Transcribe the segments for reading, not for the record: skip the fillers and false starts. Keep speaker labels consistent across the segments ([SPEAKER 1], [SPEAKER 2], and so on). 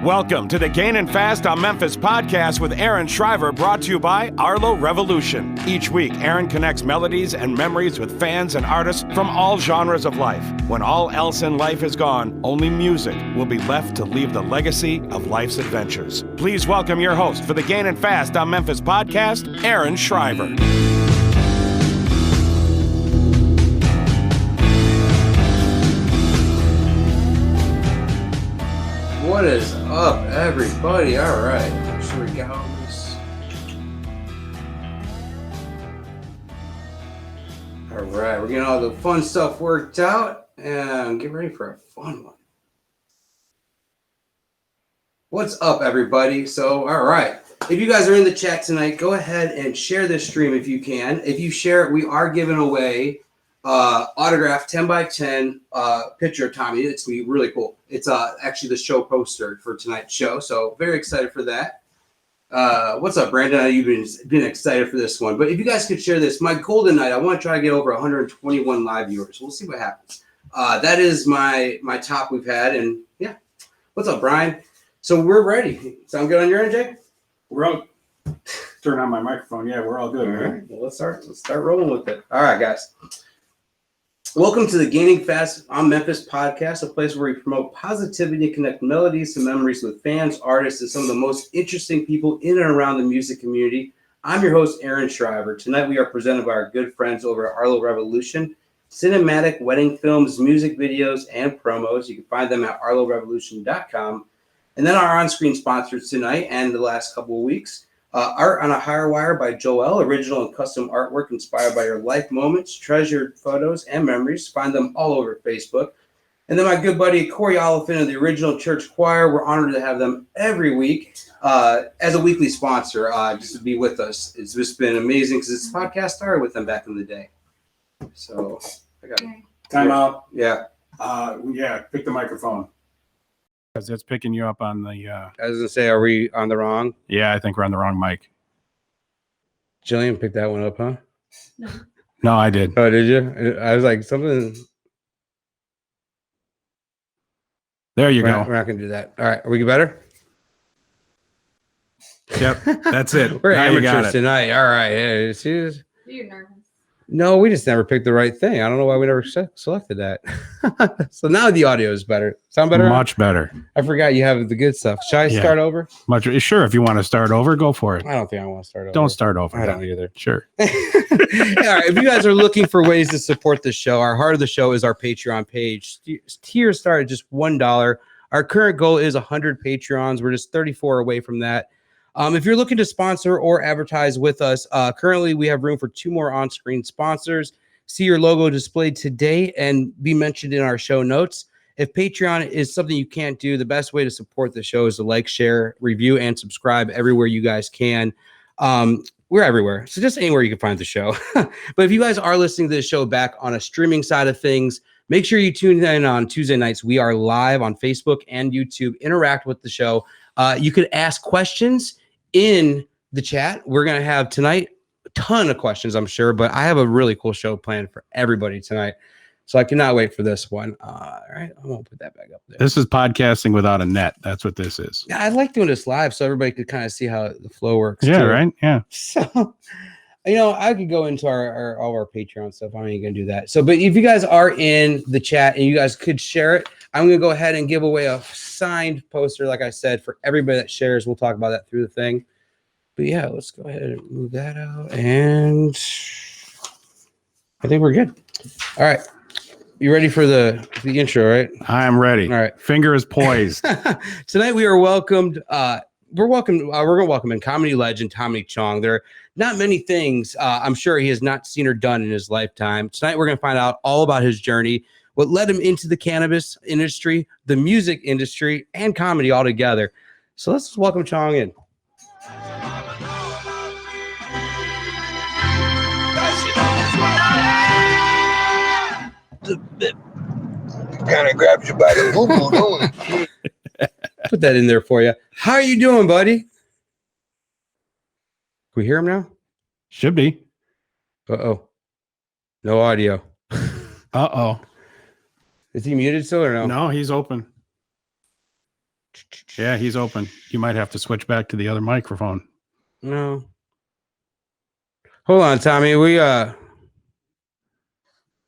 [SPEAKER 1] Welcome to the Gainin Fast on Memphis podcast with Aaron Shriver, brought to you by Arlo Revolution. Each week, Aaron connects melodies and memories with fans and artists from all genres of life. When all else in life is gone, only music will be left to leave the legacy of life's adventures. Please welcome your host for the Gainin Fast on Memphis podcast, Aaron Shriver.
[SPEAKER 2] What is up, everybody? All right, here we go. All right, we're getting all the fun stuff worked out and get ready for a fun one. What's up, everybody? So, all right, if you guys are in the chat tonight, go ahead and share this stream if you can. If you share it, we are giving away autographed 10 by 10 picture of Tommy. It's gonna be really cool. It's actually the show poster for tonight's show, so very excited for that. What's up, Brandon? I know you've been excited for this one, but if you guys could share this, my golden night, I want to try to get over 121 live viewers. We'll see what happens. That is my top we've had, and yeah. What's up, Brian? So we're ready. Sound good on your end, Jay?
[SPEAKER 3] We're all turn on my microphone. Yeah, we're all good.
[SPEAKER 2] All right. Well, let's start rolling with it. All right, guys. Welcome to the Gainin Fast on Memphis podcast, a place where we promote positivity and connect melodies to memories with fans, artists, and some of the most interesting people in and around the music community. I'm your host, Aaron Shriver. Tonight, we are presented by our good friends over at Arlo Revolution, cinematic wedding films, music videos, and promos. You can find them at arlorevolution.com. And then our on-screen sponsors tonight and the last couple of weeks. Art on a Higher Wire by Joel, original and custom artwork inspired by your life moments, treasured photos, and memories. Find them all over Facebook. And then my good buddy Corey Oliphant of the Original Church Choir. We're honored to have them every week as a weekly sponsor, just to be with us. It's just been amazing because this podcast started with them back in the day. So I got
[SPEAKER 3] time out.
[SPEAKER 2] Yeah.
[SPEAKER 3] Pick the microphone. Because it's picking you up on the...
[SPEAKER 2] I was going to say, are we on the wrong?
[SPEAKER 3] Yeah, I think we're on the wrong mic.
[SPEAKER 2] Jillian picked that one up, huh?
[SPEAKER 3] No, I did.
[SPEAKER 2] Oh, did you? I was like, something...
[SPEAKER 3] There you go.
[SPEAKER 2] We're not going to do that. All right. Are we better?
[SPEAKER 3] Yep, that's it.
[SPEAKER 2] We're
[SPEAKER 3] now
[SPEAKER 2] amateurs tonight. All right. Yeah,
[SPEAKER 4] Are you nervous?
[SPEAKER 2] No, we just never picked the right thing. I don't know why we never selected that. So now the audio is better. Sound better?
[SPEAKER 3] Much better.
[SPEAKER 2] I forgot you have the good stuff. Should I start over?
[SPEAKER 3] Sure. If you want to start over, go for it.
[SPEAKER 2] I don't think I want to start over.
[SPEAKER 3] Don't start over.
[SPEAKER 2] I don't either.
[SPEAKER 3] Sure.
[SPEAKER 2] All right. If you guys are looking for ways to support the show, our heart of the show is our Patreon page. Tiers start at just $1. Our current goal is 100 Patreons. We're just 34 away from that. If you're looking to sponsor or advertise with us, currently we have room for 2 more on-screen sponsors. See your logo displayed today and be mentioned in our show notes. If Patreon is something you can't do, the best way to support the show is to like, share, review, and subscribe everywhere you guys can. We're everywhere, so just anywhere you can find the show. But if you guys are listening to the show back on a streaming side of things, make sure you tune in on Tuesday nights. We are live on Facebook and YouTube. Interact with the show. You could ask questions in the chat. We're going to have tonight a ton of questions, I'm sure, but I have a really cool show planned for everybody tonight. So I cannot wait for this one. All right. I won't put that back up there.
[SPEAKER 3] This is podcasting without a net. That's what this is.
[SPEAKER 2] Yeah, I like doing this live so everybody could kind of see how the flow works.
[SPEAKER 3] Yeah,
[SPEAKER 2] too.
[SPEAKER 3] right? Yeah.
[SPEAKER 2] So, I could go into all of our Patreon stuff. I'm not going to do that. So, but if you guys are in the chat and you guys could share it, I'm going to go ahead and give away a signed poster, like I said, for everybody that shares. We'll talk about that through the thing. But yeah, let's go ahead and move that out. And I think we're good. All right. You ready for the intro, right?
[SPEAKER 3] I am ready.
[SPEAKER 2] All right.
[SPEAKER 3] Finger is poised.
[SPEAKER 2] Tonight we are welcomed. We're going to welcome in comedy legend Tommy Chong. There are not many things I'm sure he has not seen or done in his lifetime. Tonight we're going to find out all about his journey, what led him into the cannabis industry, the music industry, and comedy altogether. So let's welcome Chong in.
[SPEAKER 5] Kind of grabs you by the boo-boo, don't it?
[SPEAKER 2] Put that in there for you. How are you doing, buddy? Can we hear him now?
[SPEAKER 3] Should be.
[SPEAKER 2] Uh-oh. No audio.
[SPEAKER 3] Uh-oh.
[SPEAKER 2] Is he muted still or no?
[SPEAKER 3] No, he's open. Yeah, he's open. You might have to switch back to the other microphone.
[SPEAKER 2] No. Hold on, Tommy.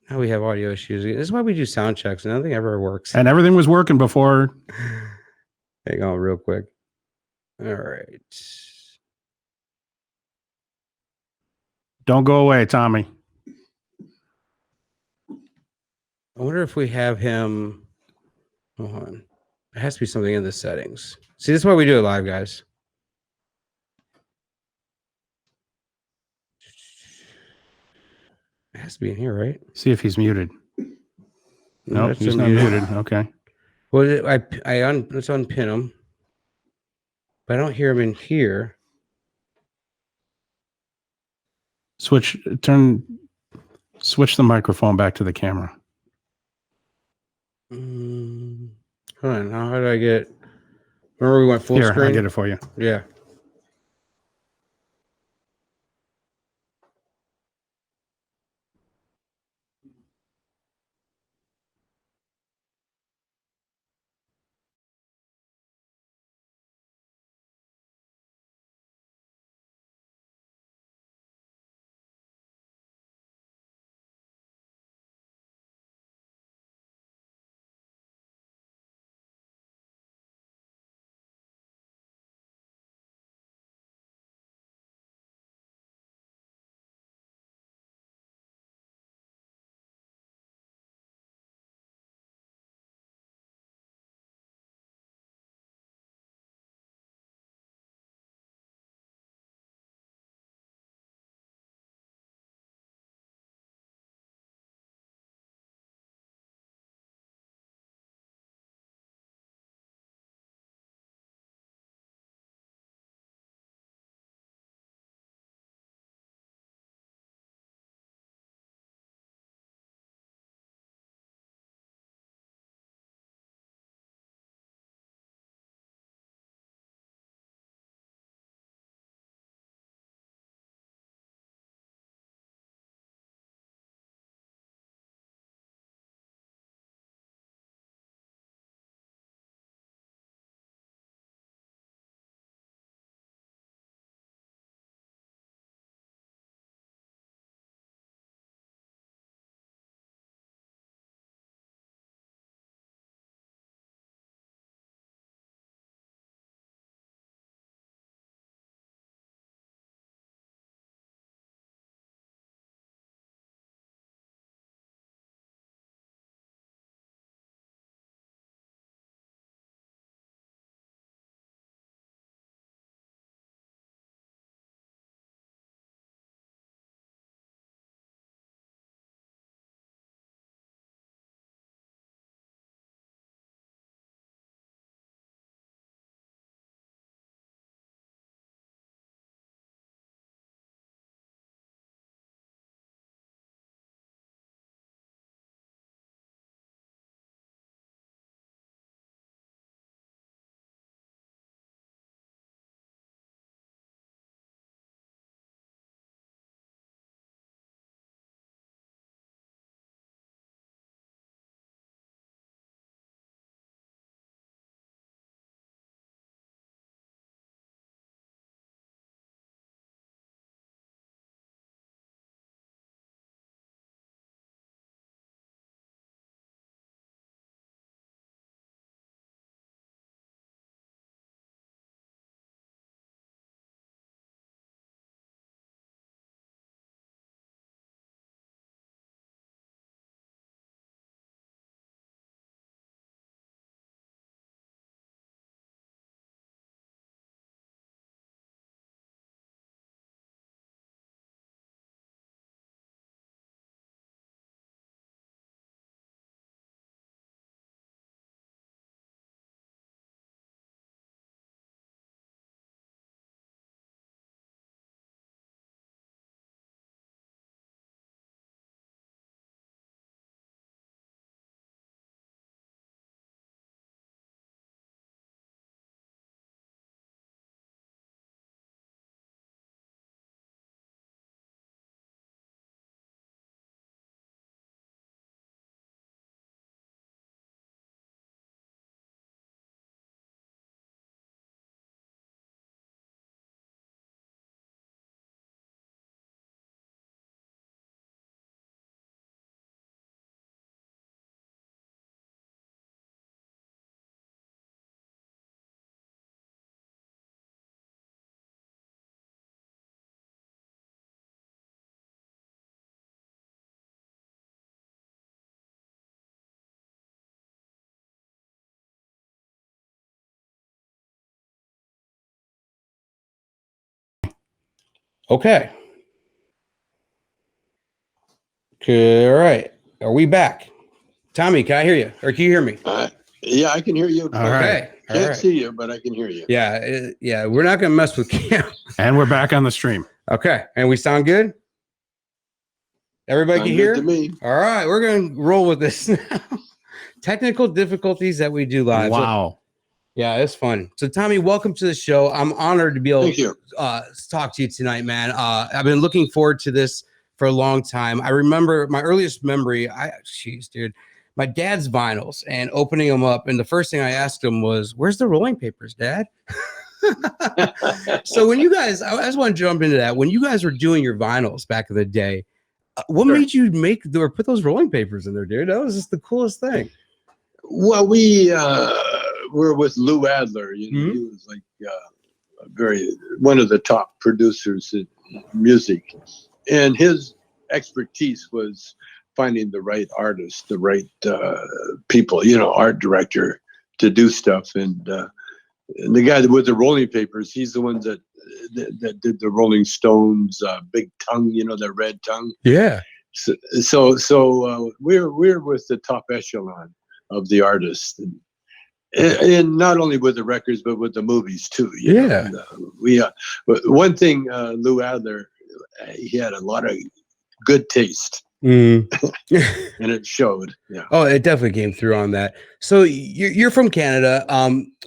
[SPEAKER 2] Now we have audio issues. This is why we do sound checks. Nothing ever works.
[SPEAKER 3] And everything was working before.
[SPEAKER 2] Hang on real quick. All right.
[SPEAKER 3] Don't go away, Tommy.
[SPEAKER 2] I wonder if we have him. Hold on. There has to be something in the settings. See, this is why we do it live, guys. It has to be in here, right?
[SPEAKER 3] See if he's muted.
[SPEAKER 2] No,
[SPEAKER 3] Nope, he's not muted. Okay.
[SPEAKER 2] Well, let's unpin him. But I don't hear him in here.
[SPEAKER 3] Switch the microphone back to the camera.
[SPEAKER 2] Hold on. How do I get? Remember we went full screen?
[SPEAKER 3] I get it for you.
[SPEAKER 2] Yeah. Okay. Okay. All right. Are we back? Tommy, can I hear you? Or can you hear me?
[SPEAKER 5] Yeah, I can hear you.
[SPEAKER 3] All right.
[SPEAKER 5] Can't see you, but I can hear you.
[SPEAKER 2] Yeah. Yeah. We're not going to mess with Cam.
[SPEAKER 3] And we're back on the stream.
[SPEAKER 2] Okay. And we sound good? Everybody
[SPEAKER 5] Sound
[SPEAKER 2] can
[SPEAKER 5] good
[SPEAKER 2] hear?
[SPEAKER 5] to me.
[SPEAKER 2] All right. We're going to roll with this now. Technical difficulties that we do live.
[SPEAKER 3] Wow.
[SPEAKER 2] Yeah, it's fun. So, Tommy, welcome to the show. I'm honored to be able
[SPEAKER 5] Thank you.
[SPEAKER 2] to talk to you tonight, man. I've been looking forward to this for a long time. I remember my earliest memory. Dude, my dad's vinyls and opening them up. And the first thing I asked him was, "Where's the rolling papers, Dad?" So, when you guys, I just want to jump into that. When you guys were doing your vinyls back in the day, what
[SPEAKER 5] Sure.
[SPEAKER 2] made you make or put those rolling papers in there, dude? That was just the coolest thing.
[SPEAKER 5] Well, we were with Lou Adler. You know, he was like one of the top producers in music, and his expertise was finding the right artist, the right people, you know, art director to do stuff. And the guy with the rolling papers, he's the one that did the Rolling Stones, Big Tongue, you know, the red tongue.
[SPEAKER 2] Yeah.
[SPEAKER 5] So we're with the top echelon of the artists, and not only with the records but with the movies too. You know? But one thing, Lou Adler, he had a lot of good taste, and it showed. Yeah.
[SPEAKER 2] Oh, it definitely came through on that. So you're from Canada.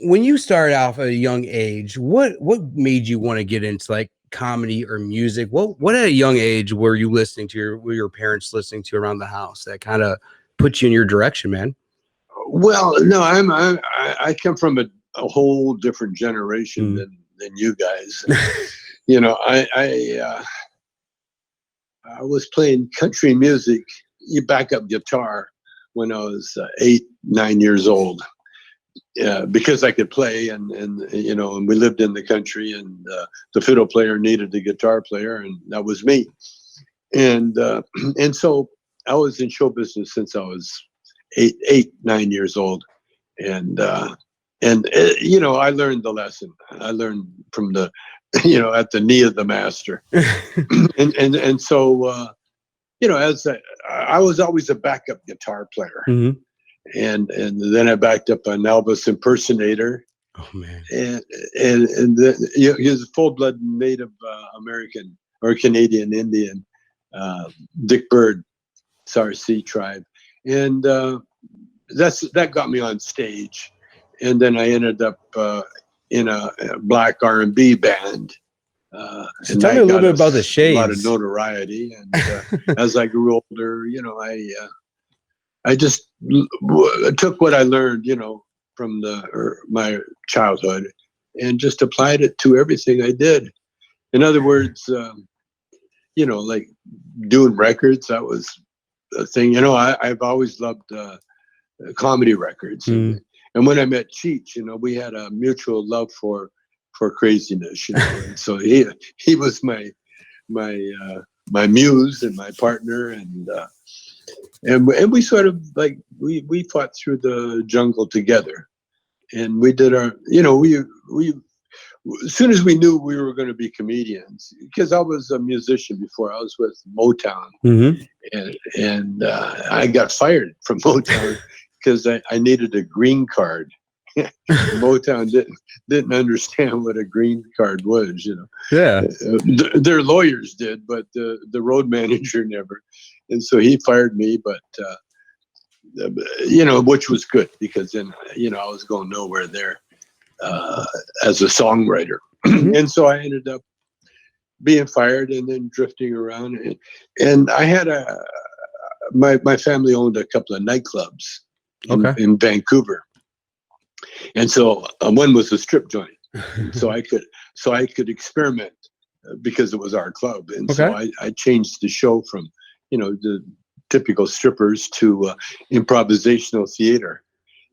[SPEAKER 2] When you started off at a young age, what made you want to get into like comedy or music? What at a young age were you listening to? Were your parents listening to around the house that kind of put you in your direction, man?
[SPEAKER 5] Well, no, I come from a whole different generation than you guys. You know, I was playing country music, backup guitar, when I was 8, 9 years old. Because I could play, and you know, and we lived in the country, and the fiddle player needed a guitar player, and that was me. And so I was in show business since I was 8, 9 years old, and you know, I learned the lesson. I learned from the, you know, at the knee of the master, and so you know, as I was always a backup guitar player, and then I backed up an Elvis impersonator.
[SPEAKER 2] Oh man!
[SPEAKER 5] And you know, he was a full-blood Native American or Canadian Indian, Dick Bird, Sarcee tribe. And that got me on stage, and then I ended up in a black R&B band.
[SPEAKER 2] So tell me a little bit about the Shades.
[SPEAKER 5] A lot of notoriety, and as I grew older, you know, I just took what I learned, you know, from my childhood, and just applied it to everything I did. In other words, you know, like doing records, that was a thing. You know, I've always loved comedy records, and when I met Cheech, you know, we had a mutual love for craziness, you know, and so he was my muse and my partner, and we sort of like we fought through the jungle together, and we did our, you know, we as soon as we knew we were going to be comedians, because I was a musician before. I was with Motown, and I got fired from Motown because I needed a green card. Motown didn't understand what a green card was, you know.
[SPEAKER 2] Yeah,
[SPEAKER 5] their lawyers did, but the road manager never, and so he fired me. But you know, which was good, because then, you know, I was going nowhere there as a songwriter. And so I ended up being fired and then drifting around, and I had my family owned a couple of nightclubs in Vancouver. And so one was a strip joint, so I could experiment because it was our club, and so I changed the show from, you know, the typical strippers to improvisational theater,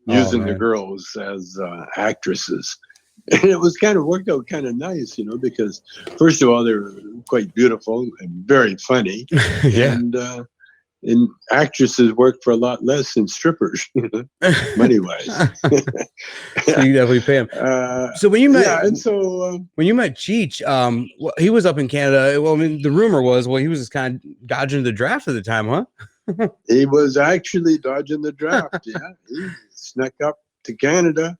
[SPEAKER 5] using the girls as actresses, and it was kind of worked out kind of nice, you know, because first of all, they were quite beautiful and very funny, and actresses work for a lot less than strippers, money wise.
[SPEAKER 2] So you definitely pay him. So when you met, when you met Cheech, well, he was up in Canada. Well, I mean, the rumor was, well, he was just kind of dodging the draft at the time, huh?
[SPEAKER 5] He was actually dodging the draft. Yeah, he snuck up to Canada,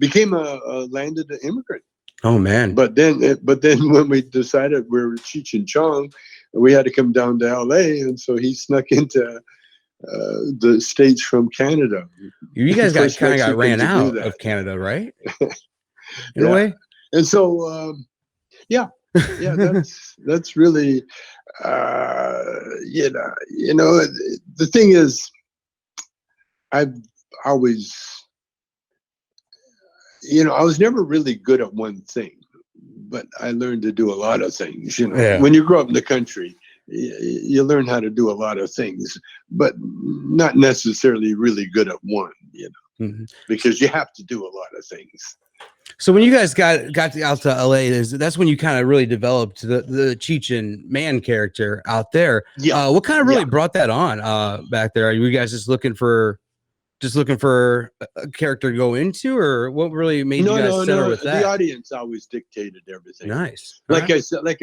[SPEAKER 5] became a landed immigrant.
[SPEAKER 2] Oh man!
[SPEAKER 5] But then when we decided we were Cheech and Chong, we had to come down to L.A., and so he snuck into the States from Canada.
[SPEAKER 2] You guys got ran out of Canada, right? In a way.
[SPEAKER 5] And so, that's really, the thing is, I've always, I was never really good at one thing, but I learned to do a lot of things. When you grow up in the country, you learn how to do a lot of things, but not necessarily really good at one, because you have to do a lot of things.
[SPEAKER 2] So when you guys got out to LA, that's when you kind of really developed the Cheech and Man character out there. Yeah. What kind of really brought that on back there? Are you guys just looking for a character to go into, or what really made you guys center with that?
[SPEAKER 5] The audience always dictated everything.
[SPEAKER 2] Nice.
[SPEAKER 5] Like I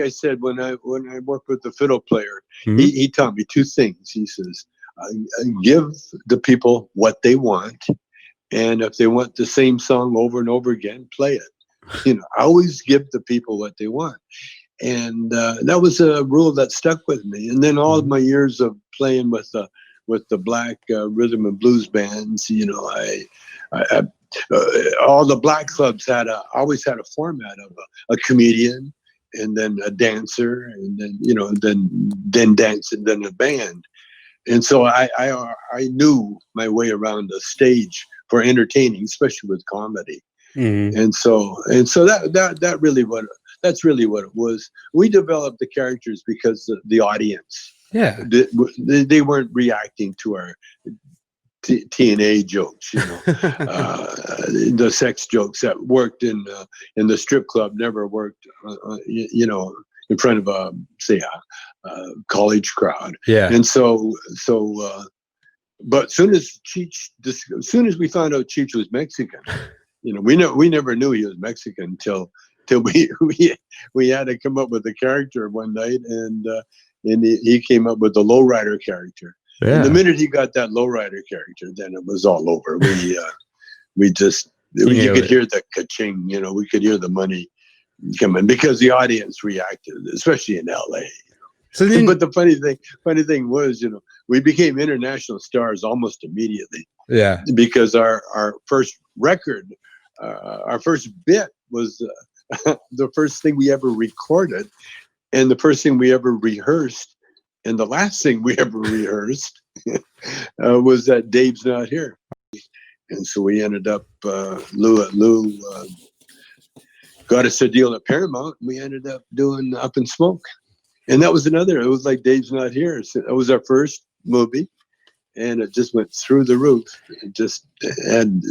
[SPEAKER 5] said, when I worked with the fiddle player, he taught me two things. He says, give the people what they want, and if they want the same song over and over again, play it. Always give the people what they want. And that was a rule that stuck with me. And then all of my years of playing with the black rhythm and blues bands, all the black clubs always had a format of a comedian, and then a dancer, and then dance, and then a band. And so I knew my way around the stage for entertaining, especially with comedy. And so that's really what it was. We developed the characters because the audience. Yeah, they weren't reacting to our TNA jokes, the sex jokes that worked in the strip club never worked, in front of a college crowd. Yeah, and so, but soon as we found out Cheech was Mexican, we never knew he was Mexican until we had to come up with a character one night, and he came up with the lowrider character. Yeah. And the minute he got that lowrider character, then it was all over. You could hear the ka-ching, we could hear the money coming because the audience reacted, especially in LA. So then, but the funny thing was, we became international stars almost immediately. Yeah. Because our first record, our first bit was the first thing we ever recorded, and the first thing we ever rehearsed, and the last thing we ever rehearsed was that Dave's Not Here. And so we ended up, Lou got us a deal at Paramount, and we ended up doing Up in Smoke. And that was it was like Dave's Not Here. So that was our first movie, and it just went through the roof. It just had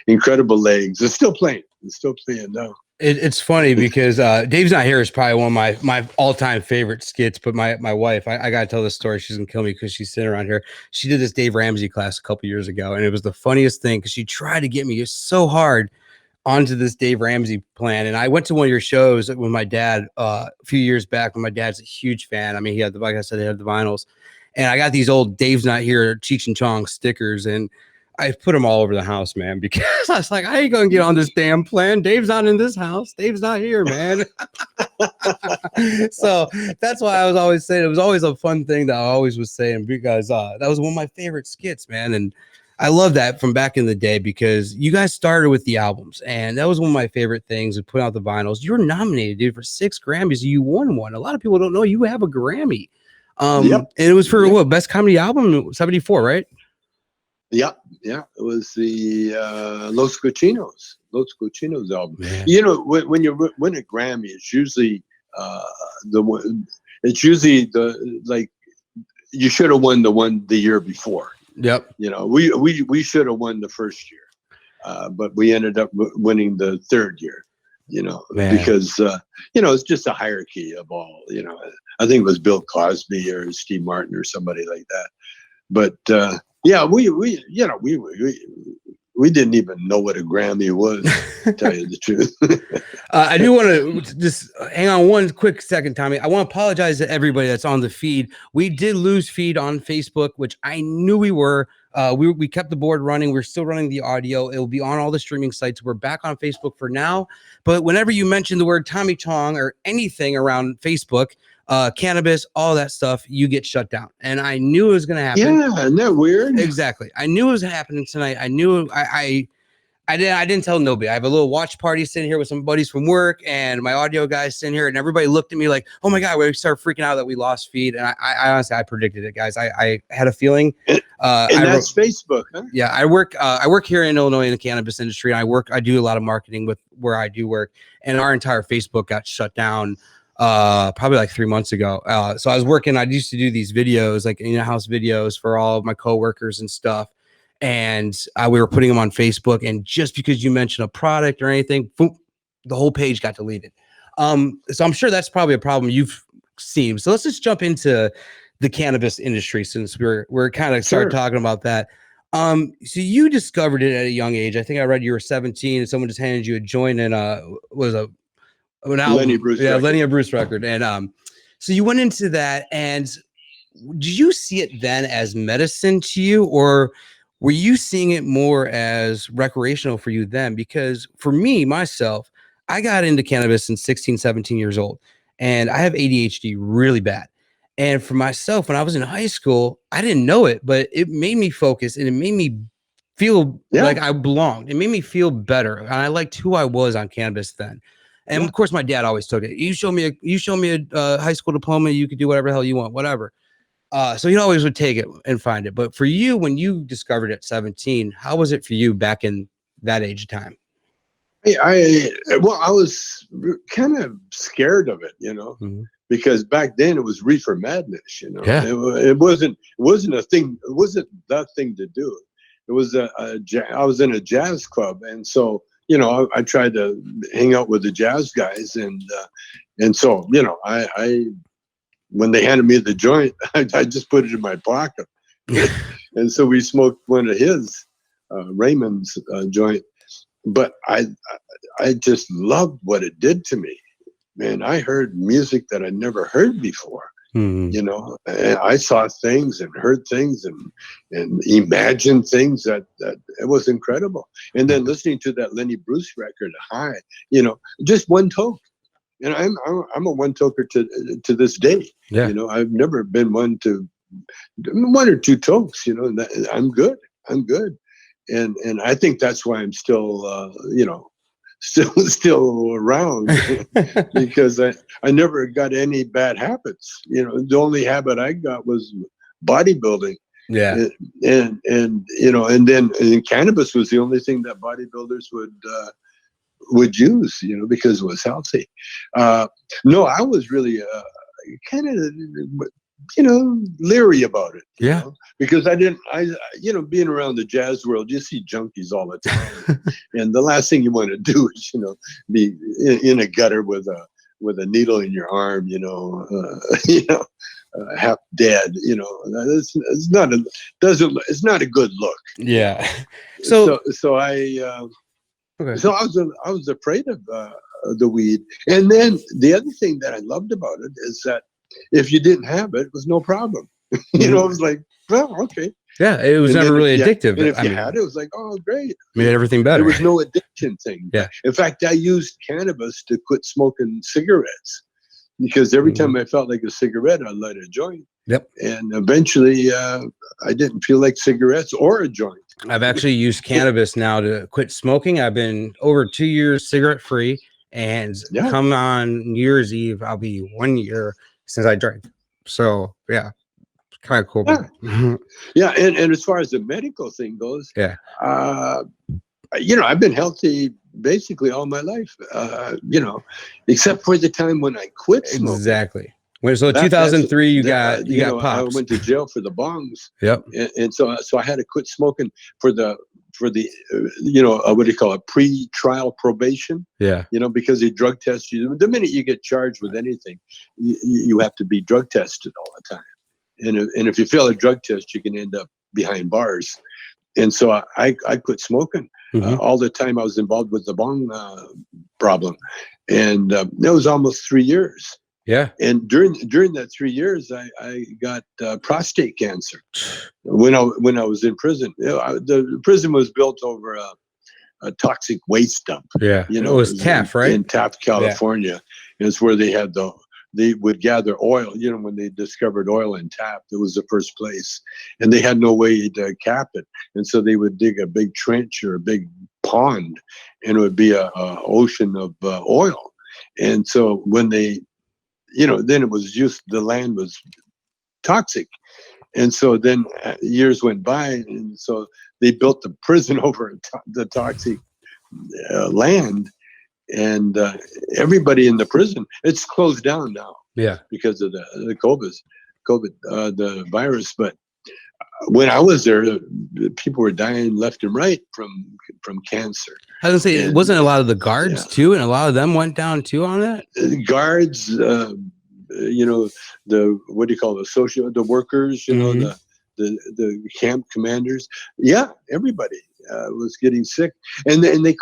[SPEAKER 5] incredible legs. It's still playing now.
[SPEAKER 2] It's funny because Dave's Not Here is probably one of my all-time favorite skits, but my wife, I gotta tell this story. She's gonna kill me because she's sitting around here. She did this Dave Ramsey class a couple years ago, and it was the funniest thing because she tried to get me so hard onto this Dave Ramsey plan. And I went to one of your shows with my dad a few years back when my dad's a huge fan. I mean, he had like I said, he had the vinyls, and I got these old Dave's Not Here Cheech and Chong stickers, and I put them all over the house, man, because I was like, I ain't gonna get on this damn plan. Dave's not in this house. Dave's not here, man. So that's why I was always saying it was always a fun thing that I always was saying, because that was one of my favorite skits, man. And I love that from back in the day because you guys started with the albums, and that was one of my favorite things. We put out the vinyls. You were nominated, dude, for 6 Grammys. You won one. A lot of people don't know you have a Grammy. And it was for what, best comedy album? 74, right?
[SPEAKER 5] Yeah. It was the Los Cochinos album. Man. When you win a Grammy, it's usually you should have won the one the year before. Yep. We should have won the first year, but we ended up winning the third year. Because it's just a hierarchy of all. I think it was Bill Cosby or Steve Martin or somebody like that. But yeah, we didn't even know what a Grammy was, to tell you the truth.
[SPEAKER 2] I do want to just hang on one quick second, Tommy. I want to apologize to everybody that's on the feed. We did lose feed on Facebook, which I knew we were. We kept the board running. We're still running the audio. It will be on all the streaming sites. We're back on Facebook for now. But whenever you mention the word Tommy Chong or anything around Facebook, cannabis, all that stuff, you get shut down. And I knew it was going to happen.
[SPEAKER 5] Yeah, isn't that weird?
[SPEAKER 2] Exactly. I knew it was happening tonight. I knew I didn't tell nobody. I have a little watch party sitting here with some buddies from work and my audio guys sitting here, and everybody looked at me like, oh my God, we started freaking out that we lost feed. And I honestly, I predicted it, guys. I had a feeling.
[SPEAKER 5] And that's Facebook, huh?
[SPEAKER 2] Yeah, I work here in Illinois in the cannabis industry. And I do a lot of marketing with where I do work, and our entire Facebook got shut down probably like 3 months ago. So I was working, I used to do these videos, like in-house videos for all of my coworkers and stuff. And we were putting them on Facebook, and just because you mentioned a product or anything, boom, the whole page got deleted. So I'm sure that's probably a problem you've seen. So let's just jump into the cannabis industry, since we're kind of started talking about that. So you discovered it at a young age. I think I read you were 17 and someone just handed you a joint and an album.
[SPEAKER 5] Lenny Bruce record.
[SPEAKER 2] Lenny Bruce record. And so you went into that, and did you see it then as medicine to you, or were you seeing it more as recreational for you then? Because for me, myself, I got into cannabis in 16, 17 years old, and I have ADHD really bad. And for myself, when I was in high school, I didn't know it, but it made me focus and it made me feel like I belonged. It made me feel better. And I liked who I was on cannabis then. And of course, my dad always took it. You show me a high school diploma, you could do whatever the hell you want, whatever. So he always would take it and find it. But for you, when you discovered it at 17, how was it for you back in that age of time?
[SPEAKER 5] I was kind of scared of it, because back then it was reefer madness,
[SPEAKER 2] Yeah.
[SPEAKER 5] It wasn't a thing. It wasn't the thing to do. It was I was in a jazz club, and so I tried to hang out with the jazz guys, and so I when they handed me the joint, I just put it in my pocket. And so we smoked one of his, Raymond's joint. But I just loved what it did to me. Man, I heard music that I'd never heard before. And I saw things and heard things and imagined things that it was incredible. And then listening to that Lenny Bruce record, High, just one toke. And I'm a one toker to this day.
[SPEAKER 2] Yeah.
[SPEAKER 5] I've never been one or two tokes. I'm good. And I think that's why I'm still still around, because I never got any bad habits. The only habit I got was bodybuilding.
[SPEAKER 2] Yeah.
[SPEAKER 5] And then cannabis was the only thing that bodybuilders would use, because it was healthy. No, I was really kind of, leery about it. Because being around the jazz world, you see junkies all the time. And the last thing you want to do is, be in a gutter with a needle in your arm, half dead, it's not a good look.
[SPEAKER 2] Yeah.
[SPEAKER 5] So I was afraid of the weed. And then the other thing that I loved about it is that if you didn't have it, it was no problem. It was like, well, okay.
[SPEAKER 2] Yeah, it was never really addictive.
[SPEAKER 5] And if you had it, it was like, oh, great.
[SPEAKER 2] Made everything better.
[SPEAKER 5] There was no addiction thing.
[SPEAKER 2] Yeah.
[SPEAKER 5] In fact, I used cannabis to quit smoking cigarettes, because every time I felt like a cigarette, I light a joint.
[SPEAKER 2] Yep.
[SPEAKER 5] And eventually, I didn't feel like cigarettes or a joint.
[SPEAKER 2] I've actually used cannabis now to quit smoking. I've been over 2 years cigarette free, and come on New Year's Eve, I'll be 1 year since I drank. So yeah, kind of cool.
[SPEAKER 5] Yeah. And as far as the medical thing goes, I've been healthy basically all my life, except for the time when I quit smoking.
[SPEAKER 2] Exactly. So 2003, you got pops.
[SPEAKER 5] I went to jail for the bongs.
[SPEAKER 2] Yep.
[SPEAKER 5] And so I had to quit smoking for the what do you call it, pre-trial probation.
[SPEAKER 2] Yeah.
[SPEAKER 5] Because they drug test you. The minute you get charged with anything, you have to be drug tested all the time. and if you fail a drug test, you can end up behind bars. And so I quit smoking. All the time I was involved with the bong problem, and it was almost 3 years.
[SPEAKER 2] Yeah.
[SPEAKER 5] And during that 3 years, I got prostate cancer when I was in prison. The prison was built over a toxic waste dump.
[SPEAKER 2] Yeah. It was Taft, right?
[SPEAKER 5] In Taft, California. Yeah. It's where they would gather oil. When they discovered oil in Taft, it was the first place, and they had no way to cap it. And so they would dig a big trench or a big pond, and it would be a ocean of oil. And so when they, then it was just, the land was toxic. And so then years went by, and so they built the prison over the toxic land. And everybody in the prison, it's closed down now.
[SPEAKER 2] Yeah,
[SPEAKER 5] because of the COVID, the virus. But when I was there, people were dying left and right from cancer.
[SPEAKER 2] I was gonna say, it wasn't a lot of the guards too, and a lot of them went down too on that.
[SPEAKER 5] Guards, the what do you call the workers, the camp commanders. Yeah, everybody was getting sick, and they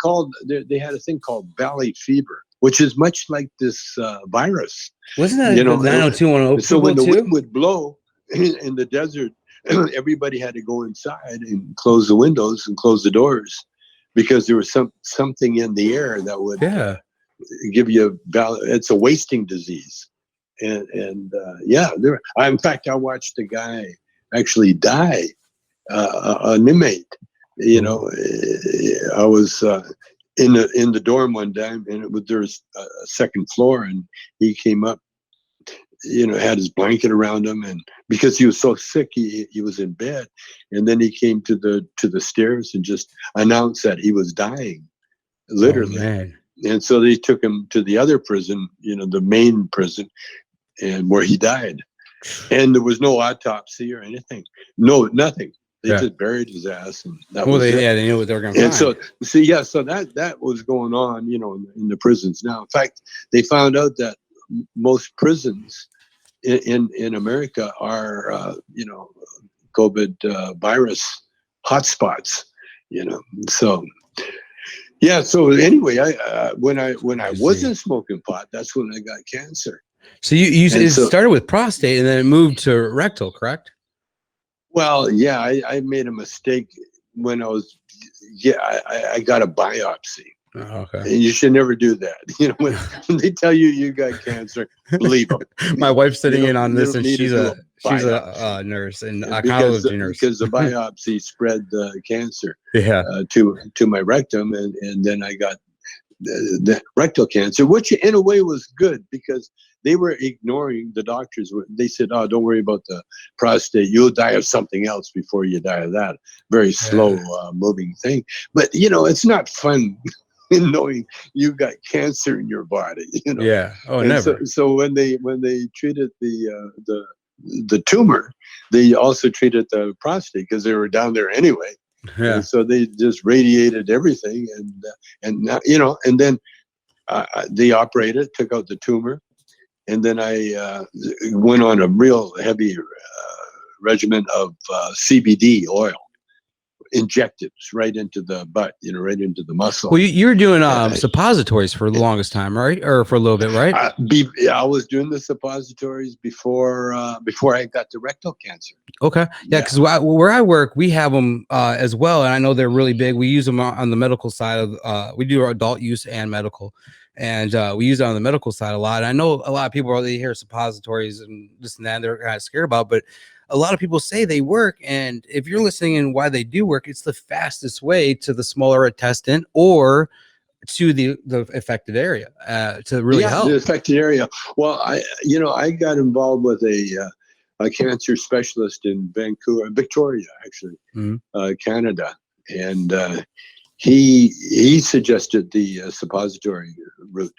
[SPEAKER 5] had a thing called valley fever, which is much like this virus.
[SPEAKER 2] Wasn't that 90210?
[SPEAKER 5] So when the wind would blow in the desert, everybody had to go inside and close the windows and close the doors, because there was something in the air that would give you it's a wasting disease. And in fact, I watched a guy actually die, an inmate. I was in the dorm one time, and there was a second floor, and he came up, had his blanket around him, and because he was so sick, he was in bed, and then he came to the stairs and just announced that he was dying, literally. Oh, man. And so they took him to the other prison, the main prison, and where he died, and there was no autopsy or anything, nothing. They just buried his ass, and that was it.
[SPEAKER 2] They knew what they were going to find.
[SPEAKER 5] So that was going on, in the prisons. Now, in fact, they found out that most prisons in America are, COVID virus hotspots. So yeah. So anyway, when I wasn't smoking pot, that's when I got cancer.
[SPEAKER 2] So it started with prostate, and then it moved to rectal, correct?
[SPEAKER 5] Well, yeah, I made a mistake when I was, I got a biopsy.
[SPEAKER 2] Oh, okay.
[SPEAKER 5] And you should never do that. When they tell you got cancer, believe them.
[SPEAKER 2] My wife's sitting in on this, and she's a nurse and oncology nurse. Because
[SPEAKER 5] the biopsy spread the cancer to my rectum, and then I got the rectal cancer, which in a way was good, because they were ignoring, the doctors they said, oh, don't worry about the prostate, you'll die of something else before you die of that. Very slow moving thing. But it's not fun knowing you've got cancer in your body.
[SPEAKER 2] Yeah. Oh, and never.
[SPEAKER 5] So when they treated the tumor, they also treated the prostate, because they were down there anyway. Yeah. And so they just radiated everything, and then they operated, took out the tumor, and then I went on a real heavy regimen of CBD oil, injected right into the butt, right into the muscle.
[SPEAKER 2] Well, you were doing suppositories for the longest time, right? Or for a little bit, right?
[SPEAKER 5] I was doing the suppositories before I got the rectal cancer.
[SPEAKER 2] Okay. Yeah, because where I work, we have them as well, and I know they're really big. We use them on the medical side of we do our adult use and medical, and we use it on the medical side a lot. And I know a lot of people, they hear suppositories and this and that, they're kind of scared about, but a lot of people say they work, and if you're listening and why they do work, it's the fastest way to the smaller intestine or to the affected area to really help.
[SPEAKER 5] The affected area. Well, I got involved with a cancer specialist in Victoria, actually, Canada, and he suggested the suppository route,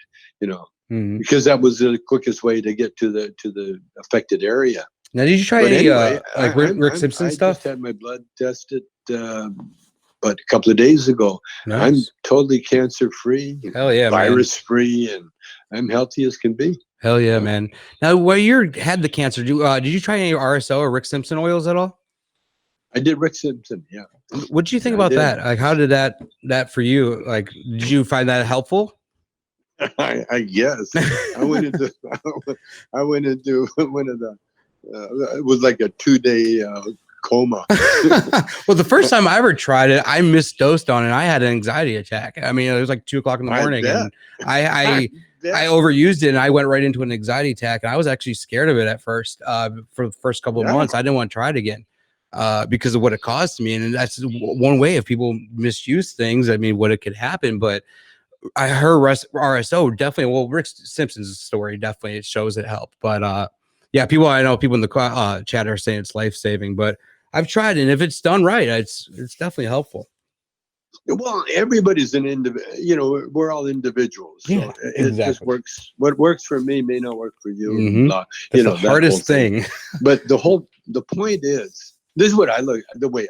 [SPEAKER 5] because that was the quickest way to get to the affected area.
[SPEAKER 2] Now, did you try Rick Simpson stuff?
[SPEAKER 5] I just had my blood tested, but a couple of days ago. Nice. I'm totally cancer-free,
[SPEAKER 2] hell yeah,
[SPEAKER 5] virus-free, and I'm healthy as can be.
[SPEAKER 2] Hell yeah, man. Now, while you had the cancer, did you try any RSO or Rick Simpson oils at all?
[SPEAKER 5] I did Rick Simpson. Yeah.
[SPEAKER 2] What did you think
[SPEAKER 5] I
[SPEAKER 2] about
[SPEAKER 5] did.
[SPEAKER 2] that? Like, how did that for you? Like, did you find that helpful?
[SPEAKER 5] I guess I went into one of the it was like a 2-day coma.
[SPEAKER 2] Well, the first time I ever tried it, I misdosed on it. I had an anxiety attack. I mean, it was like 2:00 in the morning, and I overused it, and I went right into an anxiety attack. And I was actually scared of it at first. For the first couple of months, I didn't want to try it again because of what it caused to me. And that's one way if people misuse things. I mean, what it could happen, but I heard RSO definitely. Well, Rick Simpson's story definitely it shows it helped, but yeah, I know people in the chat are saying it's life saving, but I've tried it, and if it's done right, it's definitely helpful.
[SPEAKER 5] Well, everybody's an individual. We're all individuals. So
[SPEAKER 2] Yeah,
[SPEAKER 5] it just works. What works for me may not work for you.
[SPEAKER 2] Mm-hmm.
[SPEAKER 5] Blah,
[SPEAKER 2] That's the hardest thing.
[SPEAKER 5] But the point is, this is what I look. The way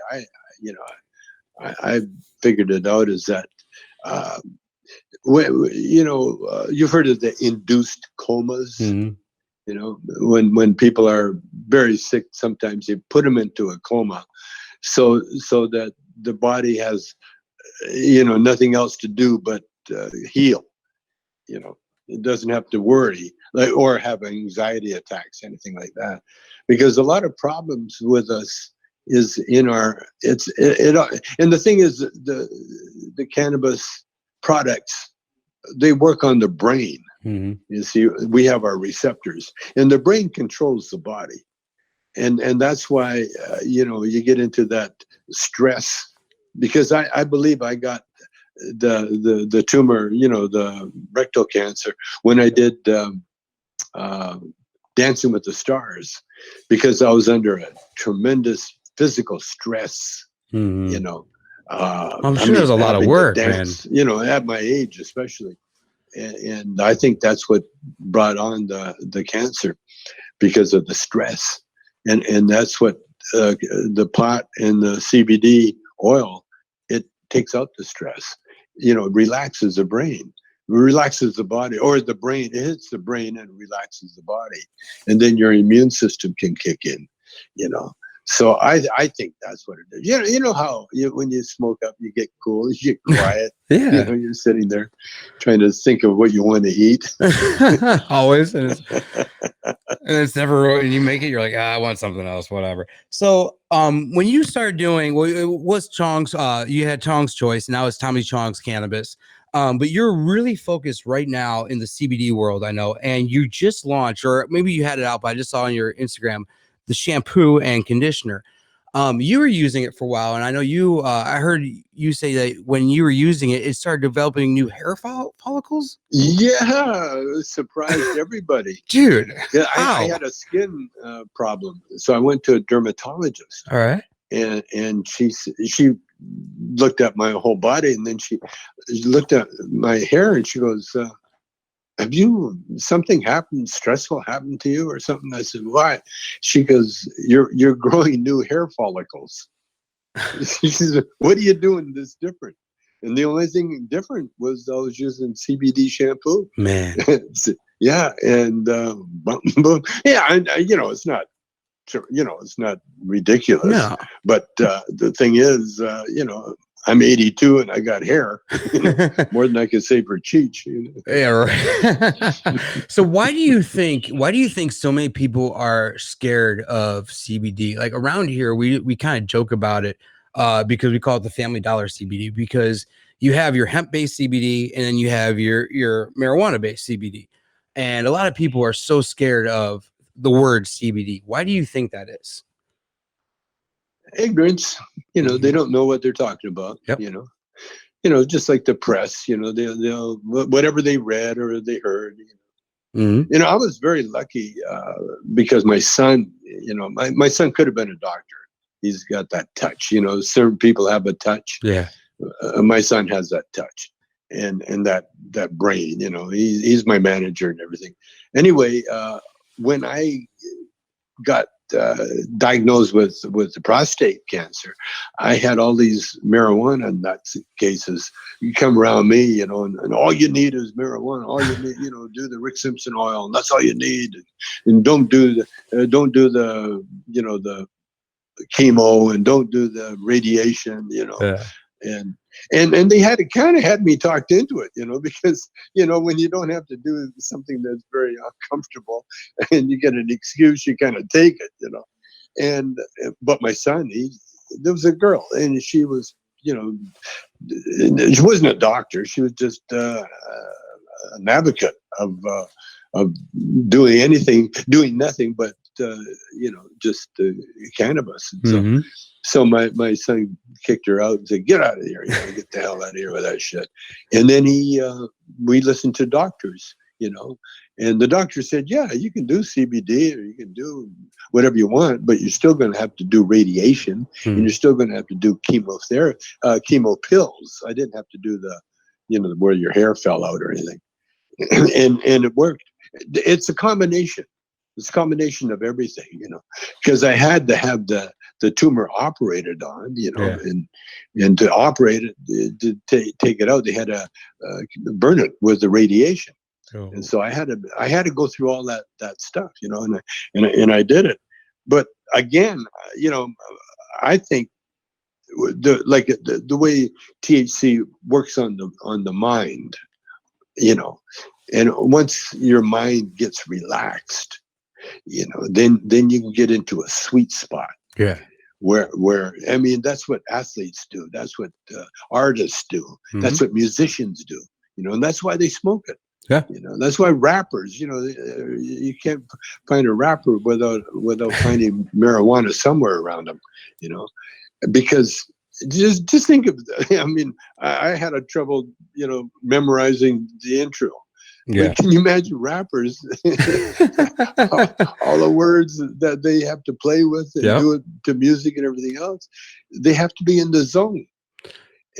[SPEAKER 5] I figured it out is that. You've heard of the induced comas.
[SPEAKER 2] Mm-hmm.
[SPEAKER 5] You know, when people are very sick, sometimes they put them into a coma, so that the body has, nothing else to do but heal. You know, it doesn't have to worry or have anxiety attacks, anything like that, because a lot of problems with us is in our and the thing is the cannabis products, they work on the brain.
[SPEAKER 2] Mm-hmm.
[SPEAKER 5] You see, we have our receptors, and the brain controls the body, and that's why you get into that stress. Because I believe I got the tumor, the rectal cancer, when I did Dancing with the Stars, because I was under a tremendous physical stress.
[SPEAKER 2] Mm-hmm. I'm sure there's a lot of work, dance, man.
[SPEAKER 5] At my age, especially. And I think that's what brought on the cancer, because of the stress. And that's what the pot and the CBD oil, it takes out the stress. It relaxes the brain, relaxes the body, or the brain, it hits the brain and relaxes the body. And then your immune system can kick in, So I think that's what it is. You know how when you smoke up, you get cool, you get quiet.
[SPEAKER 2] Yeah.
[SPEAKER 5] You're sitting there trying to think of what you want to eat.
[SPEAKER 2] Always. And it's never, when you make it, you're like, I want something else, whatever. So when you started doing, well, it was Chong's, you had Chong's Choice, and now it's Tommy Chong's Cannabis. But you're really focused right now in the CBD world, I know, and you just launched, or maybe you had it out, but I just saw on your Instagram, the shampoo and conditioner. You were using it for a while, and I know you. I heard you say that when you were using it, it started developing new hair follicles.
[SPEAKER 5] Yeah, it surprised everybody,
[SPEAKER 2] dude.
[SPEAKER 5] Yeah, I had a skin problem, so I went to a dermatologist.
[SPEAKER 2] All right,
[SPEAKER 5] and she looked at my whole body, and then she looked at my hair, and she goes, have you, something stressful happened to you or something? I said, why? She goes, you're growing new hair follicles. She says, what are you doing that's different? And the only thing different was I was using CBD shampoo.
[SPEAKER 2] Man.
[SPEAKER 5] Yeah. And boom, boom. Yeah. It's not, it's not ridiculous.
[SPEAKER 2] No.
[SPEAKER 5] But the thing is, I'm 82 and I got hair, more than I could say for Cheech.
[SPEAKER 2] Yeah, right. So why do you think so many people are scared of CBD? Like around here, we kind of joke about it because we call it the Family Dollar CBD, because you have your hemp-based CBD and then you have your marijuana-based CBD. And a lot of people are so scared of the word CBD. Why do you think that is?
[SPEAKER 5] Ignorance. They don't know what they're talking about.
[SPEAKER 2] Yep.
[SPEAKER 5] Just like the press, they'll whatever they read or they heard.
[SPEAKER 2] Mm-hmm.
[SPEAKER 5] I was very lucky because my son, my son could have been a doctor. He's got that touch. Certain people have a touch.
[SPEAKER 2] Yeah.
[SPEAKER 5] My son has that touch and that brain. He's my manager and everything. Anyway, when I got diagnosed with the prostate cancer, I had all these marijuana nuts cases. You come around me, and all you need is marijuana. All you need, do the Rick Simpson oil, and that's all you need. And don't do the the chemo, and don't do the radiation. And they had me talked into it, because when you don't have to do something that's very uncomfortable, and you get an excuse, you kind of take it, And but my son, there was a girl, and she was, she wasn't a doctor. She was just an advocate of doing nothing but just cannabis. And so my son kicked her out and said, "Get out of here! Get the hell out of here with that shit." And then we listened to doctors, and the doctor said, "Yeah, you can do CBD, or you can do whatever you want, but you're still going to have to do radiation, and you're still going to have to do chemotherapy, chemo pills." I didn't have to do the, where your hair fell out or anything, and it worked. It's a combination. It's a combination of everything, because I had to have the tumor operated on, and to operate it, to take it out, they had to burn it with the radiation. Oh. And so I had to go through all that stuff, and I did it. But again, I think the way THC works on the mind, and once your mind gets relaxed, then you can get into a sweet spot.
[SPEAKER 2] Yeah.
[SPEAKER 5] Where I mean, that's what athletes do. That's what artists do. That's what musicians do. And that's why they smoke it.
[SPEAKER 2] Yeah.
[SPEAKER 5] That's why rappers. You can't find a rapper without finding marijuana somewhere around them. Because just think of. I mean, I had a trouble, memorizing the intro.
[SPEAKER 2] Yeah.
[SPEAKER 5] But can you imagine rappers, all the words that they have to play with and do it to music and everything else? They have to be in the zone.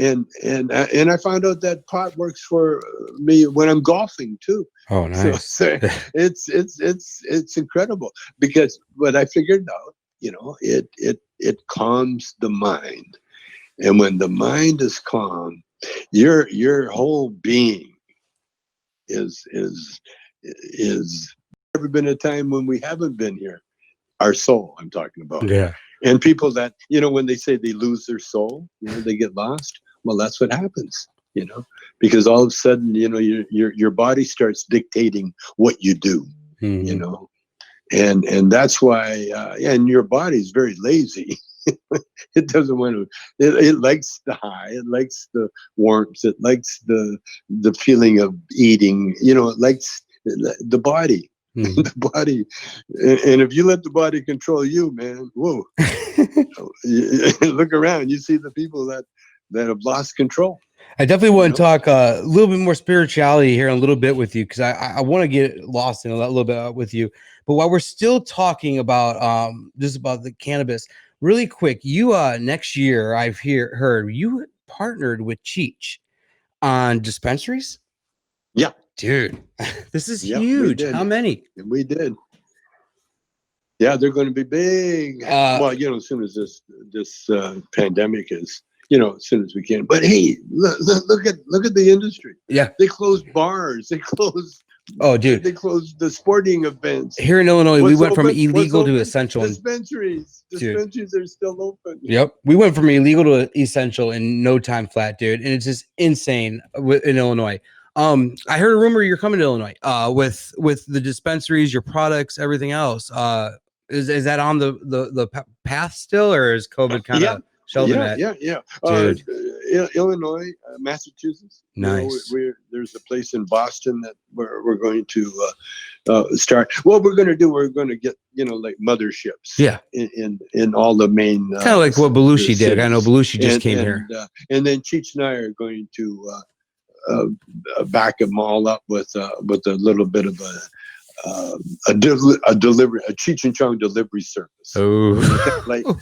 [SPEAKER 5] And I found out that pot works for me when I'm golfing too.
[SPEAKER 2] Oh, nice.
[SPEAKER 5] So it's incredible, because what I figured out, it calms the mind. And when the mind is calm, your whole being is never been a time when we haven't been here. Our soul, I'm talking about.
[SPEAKER 2] Yeah.
[SPEAKER 5] And people that, when they say they lose their soul, they get lost. Well, that's what happens, because all of a sudden, your body starts dictating what you do, and that's why, and your body's very lazy. It doesn't want to. It likes the high. It likes the warmth. It likes the feeling of eating. It likes the body. The body. And if you let the body control you, man, whoa! Look around. You see the people that have lost control.
[SPEAKER 2] I definitely want to talk a little bit more spirituality here in a little bit with you, because I want to get lost in a little bit with you. But while we're still talking about just about the cannabis. Really quick, you next year I've heard you partnered with Cheech on dispensaries.
[SPEAKER 5] Yeah,
[SPEAKER 2] dude, this is huge. How many?
[SPEAKER 5] We did. Yeah, they're going to be big. Well, as soon as this pandemic is, as soon as we can. But hey, look at the industry.
[SPEAKER 2] Yeah,
[SPEAKER 5] they closed bars. They closed.
[SPEAKER 2] Oh, dude,
[SPEAKER 5] they closed the sporting events
[SPEAKER 2] here in Illinois. We went from illegal to essential.
[SPEAKER 5] Dispensaries are still open.
[SPEAKER 2] Yep, we went from illegal to essential in no time flat, dude, and it's just insane in Illinois. I heard a rumor you're coming to Illinois with the dispensaries, your products, everything else. Is that on the path still, or is COVID kind of shelving that?
[SPEAKER 5] Yeah.
[SPEAKER 2] Dude.
[SPEAKER 5] Illinois, Massachusetts.
[SPEAKER 2] Nice.
[SPEAKER 5] There's a place in Boston that we're going to start. What we're going to get, like motherships.
[SPEAKER 2] Yeah.
[SPEAKER 5] In all the main.
[SPEAKER 2] Kind of like what Belushi did. I know Belushi just came here.
[SPEAKER 5] And then Cheech and I are going to back them all up with a little bit of a delivery, a Cheech and Chong delivery service.
[SPEAKER 2] Oh,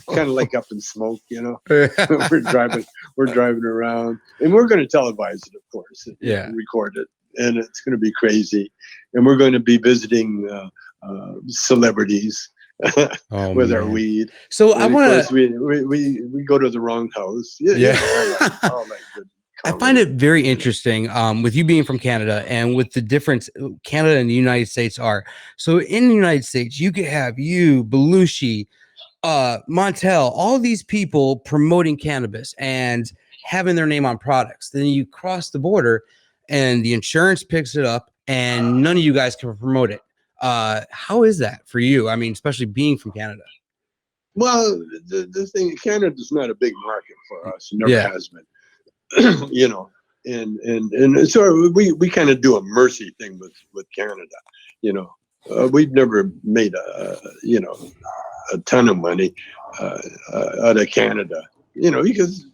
[SPEAKER 5] kind of like Up in Smoke, we're driving around, and we're going to televise it, of course. Record it, and it's going to be crazy. And we're going to be visiting celebrities,
[SPEAKER 2] Oh,
[SPEAKER 5] with our
[SPEAKER 2] man.
[SPEAKER 5] weed.
[SPEAKER 2] So
[SPEAKER 5] And
[SPEAKER 2] I
[SPEAKER 5] of
[SPEAKER 2] want
[SPEAKER 5] course,
[SPEAKER 2] to.
[SPEAKER 5] we go to the wrong house.
[SPEAKER 2] Yeah.
[SPEAKER 5] All that good.
[SPEAKER 2] I find it very interesting with you being from Canada and with the difference Canada and the United States are. So in the United States, you could have you, Belushi, Montel, all these people promoting cannabis and having their name on products. Then you cross the border and the insurance picks it up and none of you guys can promote it. How is that for you? I mean, especially being from Canada.
[SPEAKER 5] Well, the thing, Canada's not a big market for us. It never
[SPEAKER 2] Yeah.
[SPEAKER 5] has been. You know, and so we kind of do a mercy thing with Canada. You know, we've never made a ton of money out of Canada. You know, because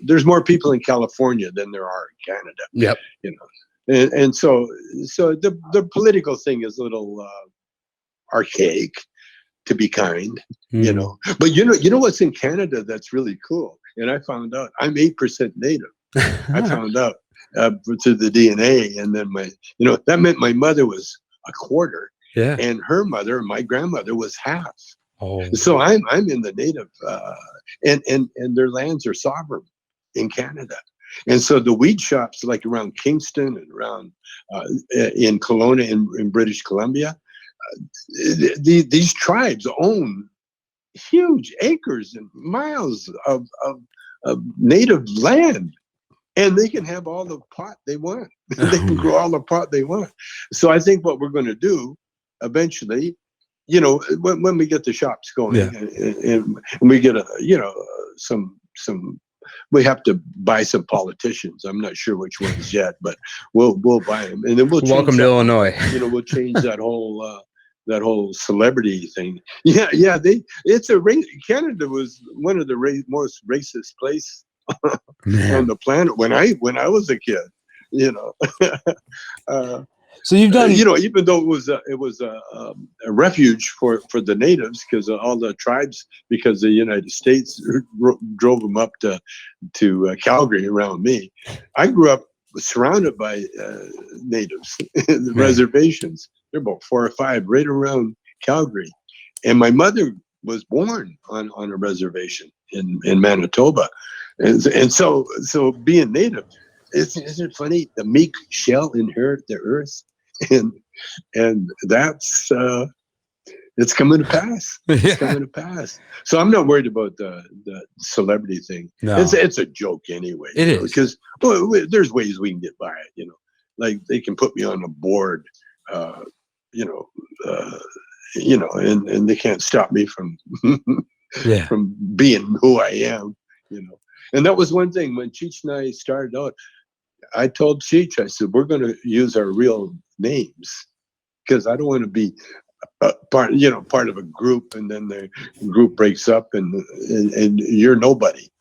[SPEAKER 5] there's more people in California than there are in Canada.
[SPEAKER 2] Yep.
[SPEAKER 5] You know, and so the political thing is a little archaic, to be kind. You know, but you know what's in Canada that's really cool, and I found out I'm 8% Native. I found out through the DNA, and then that meant my mother was a quarter,
[SPEAKER 2] Yeah.
[SPEAKER 5] and her mother, my grandmother, was half.
[SPEAKER 2] Oh.
[SPEAKER 5] So I'm in the Native, and their lands are sovereign in Canada, and so the weed shops like around Kingston and around in Kelowna in British Columbia, these tribes own huge acres and miles of native land. And they can have all the pot they want. They can grow all the pot they want. So I think what we're going to do eventually, when we get the shops going, and we get some, we have to buy some politicians. I'm not sure which ones yet, but we'll buy them, and then we'll change
[SPEAKER 2] Welcome to Illinois.
[SPEAKER 5] We'll change that whole celebrity thing. Yeah. It's a race. Canada was one of the most racist places on the planet when I was a kid.
[SPEAKER 2] So you've done,
[SPEAKER 5] even though it was a refuge for the natives, because all the tribes, because the United States drove them up to Calgary around me. I grew up surrounded by natives, the reservations. There are about 4 or 5 right around Calgary, and my mother was born on a reservation in Manitoba, and so being native, isn't it funny? The meek shall inherit the earth, and that's it's coming to pass. It's coming to pass. So I'm not worried about the celebrity thing.
[SPEAKER 2] No.
[SPEAKER 5] It's a joke anyway.
[SPEAKER 2] It is,
[SPEAKER 5] because there's ways we can get by it. Like they can put me on a board. And they can't stop me from from being who I am, And that was one thing when Cheech and I started out. I told Cheech, I said, we're going to use our real names because I don't want to be part of a group and then the group breaks up and you're nobody,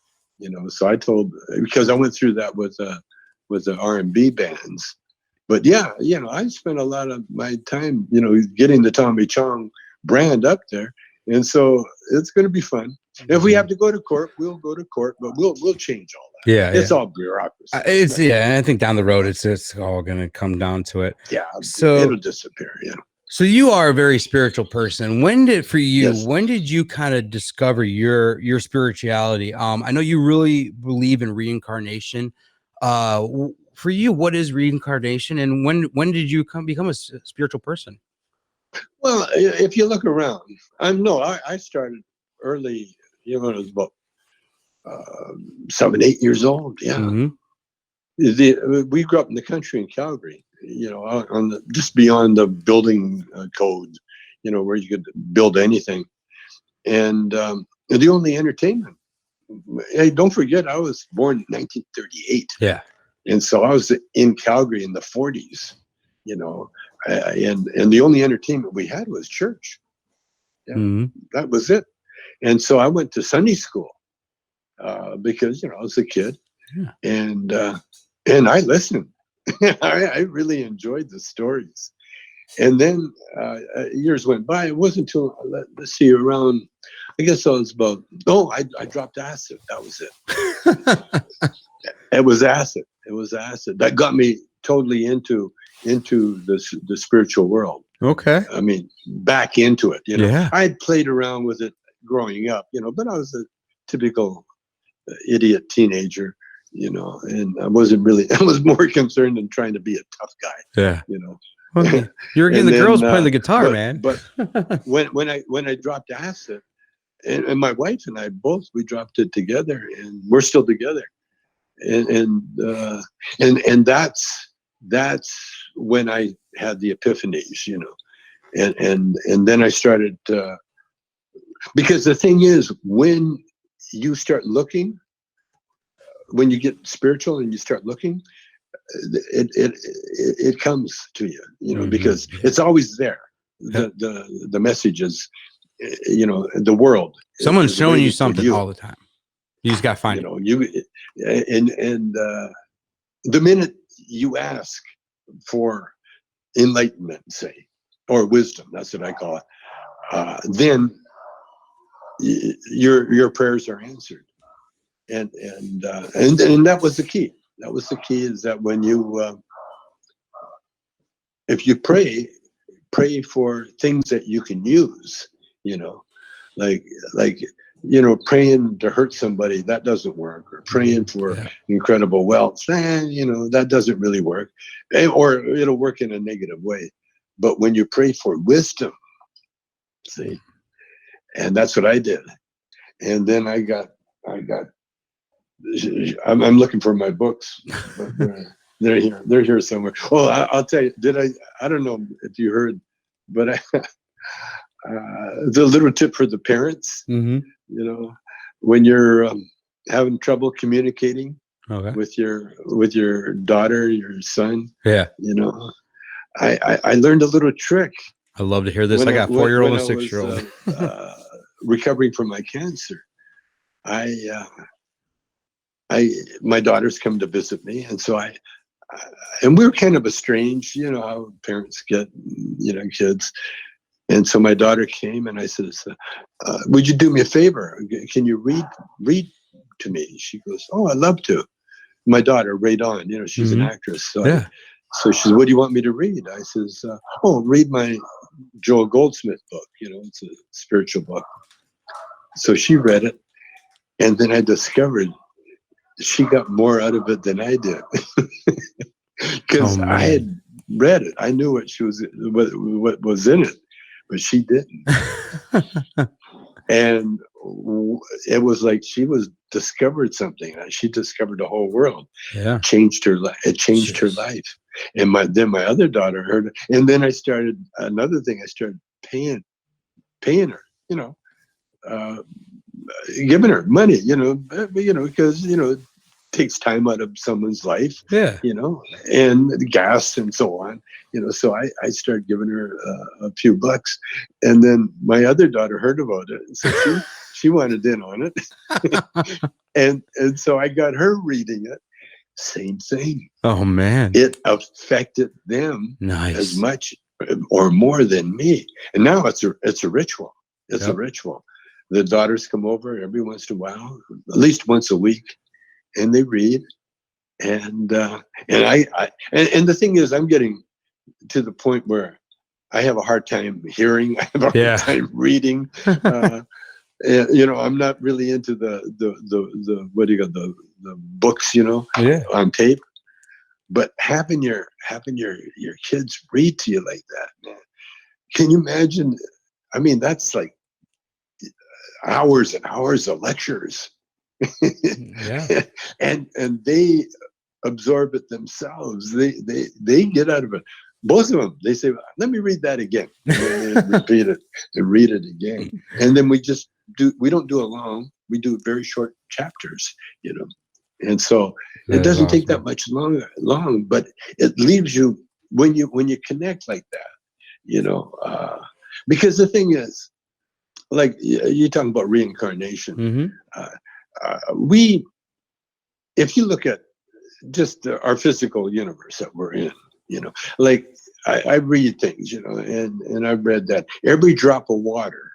[SPEAKER 5] So I told, because I went through that with the R&B bands. But yeah, I spent a lot of my time, getting the Tommy Chong brand up there. And so it's going to be fun. If we have to go to court, we'll go to court, but we'll change all that.
[SPEAKER 2] Yeah.
[SPEAKER 5] It's all bureaucracy.
[SPEAKER 2] And I think down the road, it's all going to come down to it.
[SPEAKER 5] Yeah.
[SPEAKER 2] So
[SPEAKER 5] it'll disappear. Yeah.
[SPEAKER 2] So you are a very spiritual person. When did
[SPEAKER 5] Yes.
[SPEAKER 2] when did you kind of discover your spirituality? I know you really believe in reincarnation. For you, what is reincarnation, and when did you become a spiritual person?
[SPEAKER 5] Well, if you look around, I started early. When I was about 7, 8 years old. Yeah.
[SPEAKER 2] Mm-hmm.
[SPEAKER 5] We grew up in the country in Calgary. On just beyond the building code, where you could build anything, and the only entertainment. Hey, don't forget, I was born in 1938.
[SPEAKER 2] Yeah. And
[SPEAKER 5] so I was in Calgary in the 40s, and the only entertainment we had was church. Yeah, that was it. And so I went to Sunday school because I was a kid, and I listened. I really enjoyed the stories. And then years went by. It wasn't until let's see, around, I guess I was about. I dropped acid. That was it. It was acid. That got me totally into the spiritual world.
[SPEAKER 2] Okay.
[SPEAKER 5] I mean, back into it.
[SPEAKER 2] Yeah.
[SPEAKER 5] I had played around with it growing up, but I was a typical idiot teenager, and I wasn't really. I was more concerned in trying to be a tough guy.
[SPEAKER 2] Yeah.
[SPEAKER 5] And
[SPEAKER 2] You were getting the
[SPEAKER 5] then,
[SPEAKER 2] girls playing the guitar,
[SPEAKER 5] but,
[SPEAKER 2] man.
[SPEAKER 5] But when I dropped acid, and my wife and I both, we dropped it together, and we're still together. And that's when I had the epiphanies, and then I started, because the thing is, when you start looking, when you get spiritual and you start looking, it comes to you, because it's always there. The message is, the world.
[SPEAKER 2] Someone's
[SPEAKER 5] is
[SPEAKER 2] showing you
[SPEAKER 5] waiting for
[SPEAKER 2] something all the time. You just got to find it.
[SPEAKER 5] The minute you ask for enlightenment, say, or wisdom, that's what I call it, then your prayers are answered. And that was the key. That was the key, is that when you, if you pray for things that you can use, like praying to hurt somebody, that doesn't work, or praying for incredible wealth, that doesn't really work, or it'll work in a negative way. But when you pray for wisdom, see, and that's what I did. And then I'm looking for my books, but they're here somewhere. Oh, I'll tell you, I don't know if you heard, but the little tip for the parents, when you're having trouble communicating with your daughter, your son, I learned a little trick.
[SPEAKER 2] I love to hear this. I got 4-year-old and 6-year-old.
[SPEAKER 5] Recovering from my cancer, my daughters come to visit me, and so and we were kind of estranged, how parents get, kids. And so my daughter came, and I said, would you do me a favor? Can you read to me? She goes, oh, I'd love to. My daughter, Radon, she's an actress. So so she said, what do you want me to read? I says, read my Joel Goldsmith book. It's a spiritual book. So she read it. And then I discovered she got more out of it than I did. Because I had read it. I knew what was in it, but she didn't. And it was like she discovered something. She discovered the whole world. Yeah, changed her life. It changed her life. And then my other daughter heard it. And then I started another thing. I started paying her. Giving her money. Because it takes time out of someone's life. Yeah. And gas and so on. So I started giving her a few bucks, and then my other daughter heard about it, so she wanted in on it, and so I got her reading it. Same thing. Oh man! It affected them as much or more than me, and now it's a ritual. It's a ritual. The daughters come over every once in a while, at least once a week, and they read. And the thing is, I'm getting to the point where I have a hard time hearing. I have a hard time reading. I'm not really into the what do you got, the books, on tape. But having your kids read to you like that, man, can you imagine? I mean, that's like hours and hours of lectures. and they absorb it themselves. They get out of it. Both of them, they say, let me read that again. And they repeat it and read it again. And then we don't do it long. We do very short chapters, And so it doesn't take that much long, but it leaves you, when you connect like that, because the thing is, like you're talking about reincarnation. If you look at just our physical universe that we're in, like I read things, and I've read that every drop of water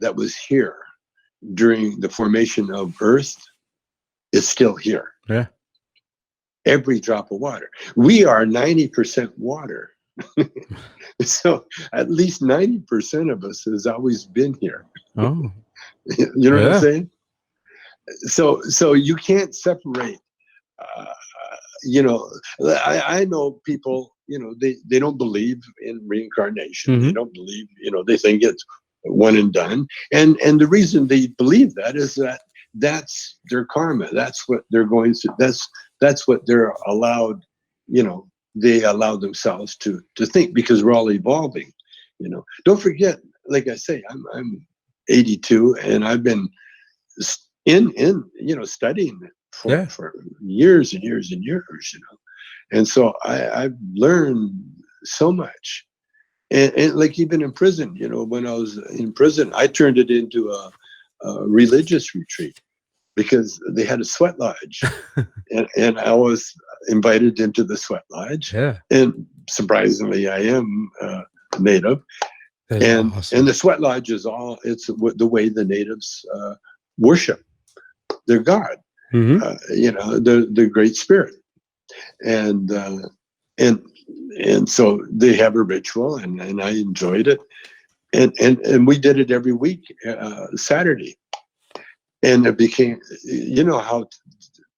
[SPEAKER 5] that was here during the formation of Earth is still here. Yeah. Every drop of water. We are 90% water. So at least 90% of us has always been here.
[SPEAKER 2] Oh,
[SPEAKER 5] You know what I'm
[SPEAKER 2] yeah.
[SPEAKER 5] saying? So you can't separate. You know, I know people, you know, they don't believe in reincarnation. They don't believe, you know, they think it's one and done. And the reason they believe that is that that's their karma. That's what they're going through. That's what they're allowed, you know, they allow themselves to think, because we're all evolving. You know, don't forget, like I say, I'm 82 and I've been in you know, studying it for years and years and years, you know. And so I've learned so much. And like even in prison, you know, when I was in prison, I turned it into a religious retreat, because they had a sweat lodge. and I was invited into the sweat lodge.
[SPEAKER 2] Yeah.
[SPEAKER 5] And surprisingly, I am native.
[SPEAKER 2] That's awesome.
[SPEAKER 5] And the sweat lodge is it's the way the natives worship their God, you know, the Great Spirit. And so they have a ritual, and I enjoyed it. And we did it every week, Saturday. And it became, you know how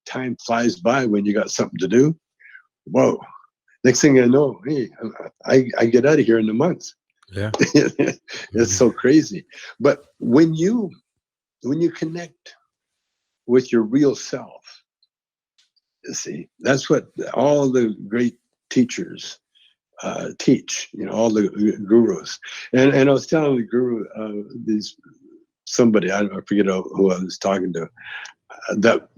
[SPEAKER 5] time flies by when you got something to do. Whoa. Next thing I know, hey, I get out of here in a month.
[SPEAKER 2] Yeah.
[SPEAKER 5] It's so crazy. But when you connect with your real self, you see, that's what all the great teachers teach, you know, all the gurus. And I was telling the guru, somebody, I forget who I was talking to, that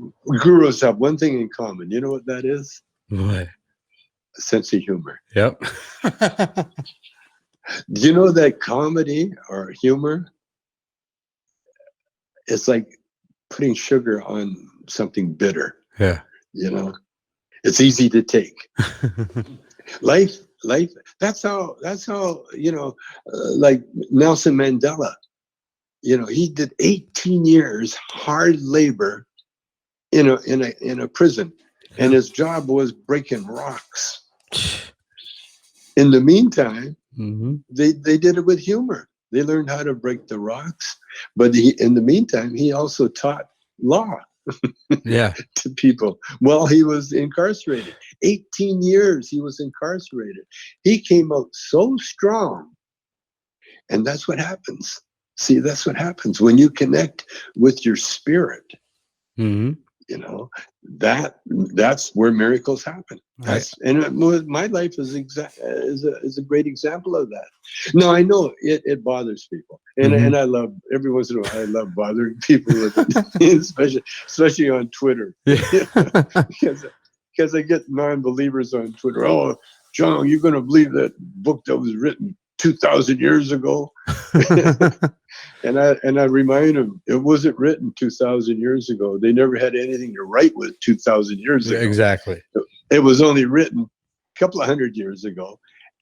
[SPEAKER 5] gurus have one thing in common. You know what that is?
[SPEAKER 2] What?
[SPEAKER 5] A sense of humor.
[SPEAKER 2] Yep.
[SPEAKER 5] Do you know that comedy or humor is like putting sugar on something bitter?
[SPEAKER 2] Yeah.
[SPEAKER 5] You know, it's easy to take. Life. That's how. You know, like Nelson Mandela. You know, he did 18 years hard labor in a prison, and his job was breaking rocks. In the meantime, they did it with humor. They learned how to break the rocks, but in the meantime, he also taught law. To people while he was incarcerated. 18 years he was incarcerated. He came out so strong. And that's what happens. See, that's what happens when you connect with your spirit. You know, that's where miracles happen. And my life is a great example of that. Now I know it bothers people, and I love, every once in a while I love bothering people with it, especially on Twitter, because I get non-believers on Twitter. Oh, John, you're going to believe that book that was written 2,000 years ago? And I remind them, it wasn't written 2,000 years ago. They never had anything to write with 2,000 years ago.
[SPEAKER 2] Exactly.
[SPEAKER 5] It was only written a couple of hundred years ago,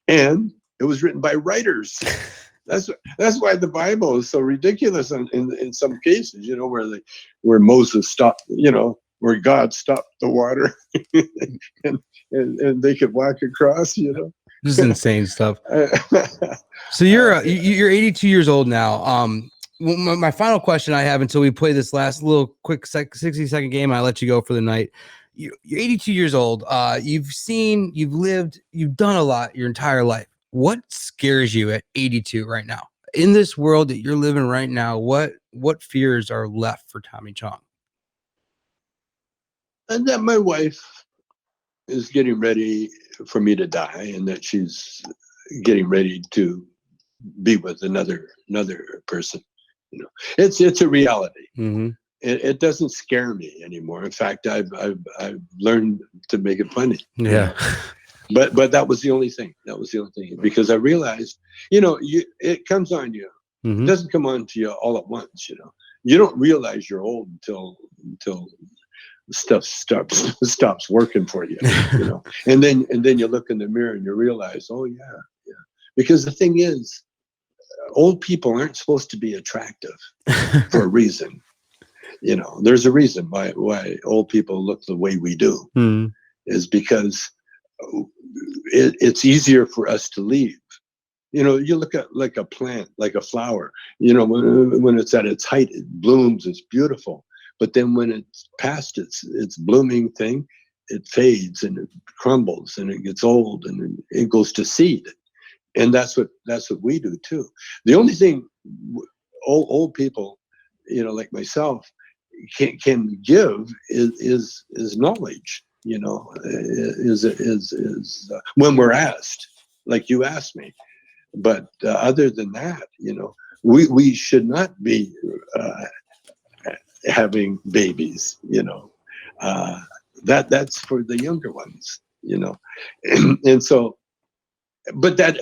[SPEAKER 5] and it was written by writers. That's why the Bible is so ridiculous in some cases. You know, where Moses stopped. You know, where God stopped the water, and they could walk across. You know.
[SPEAKER 2] This is insane stuff. So you're 82 years old now. My final question I have until we play this last little quick 60-second game, I let you go for the night. You're 82 years old. You've seen, you've lived, you've done a lot your entire life. What scares you at 82 right now? In this world that you're living right now, what fears are left for Tommy Chong?
[SPEAKER 5] And that my wife is getting ready for me to die, and that she's getting ready to be with another person. You know, it's a reality. It doesn't scare me anymore. In fact, I've learned to make it funny.
[SPEAKER 2] Yeah.
[SPEAKER 5] But that was the only thing. Because I realized, you know, it comes on you. It doesn't come on to you all at once. You know, you don't realize you're old until stuff stops working for you. You know, and then you look in the mirror and you realize, oh yeah. Because the thing is, old people aren't supposed to be attractive for a reason. You know, there's a reason why old people look the way we do, is because it's easier for us to leave. You know, you look at like a plant, like a flower, you know, when it's at its height, it blooms, it's beautiful. But then when it's past its blooming thing, it fades and it crumbles and it gets old and it goes to seed. And that's what we do too. The only thing old people, you know, like myself, can give is knowledge. You know, is when we're asked, like you asked me. But other than that, you know, we should not be having babies. You know, that's for the younger ones. You know, and so. But that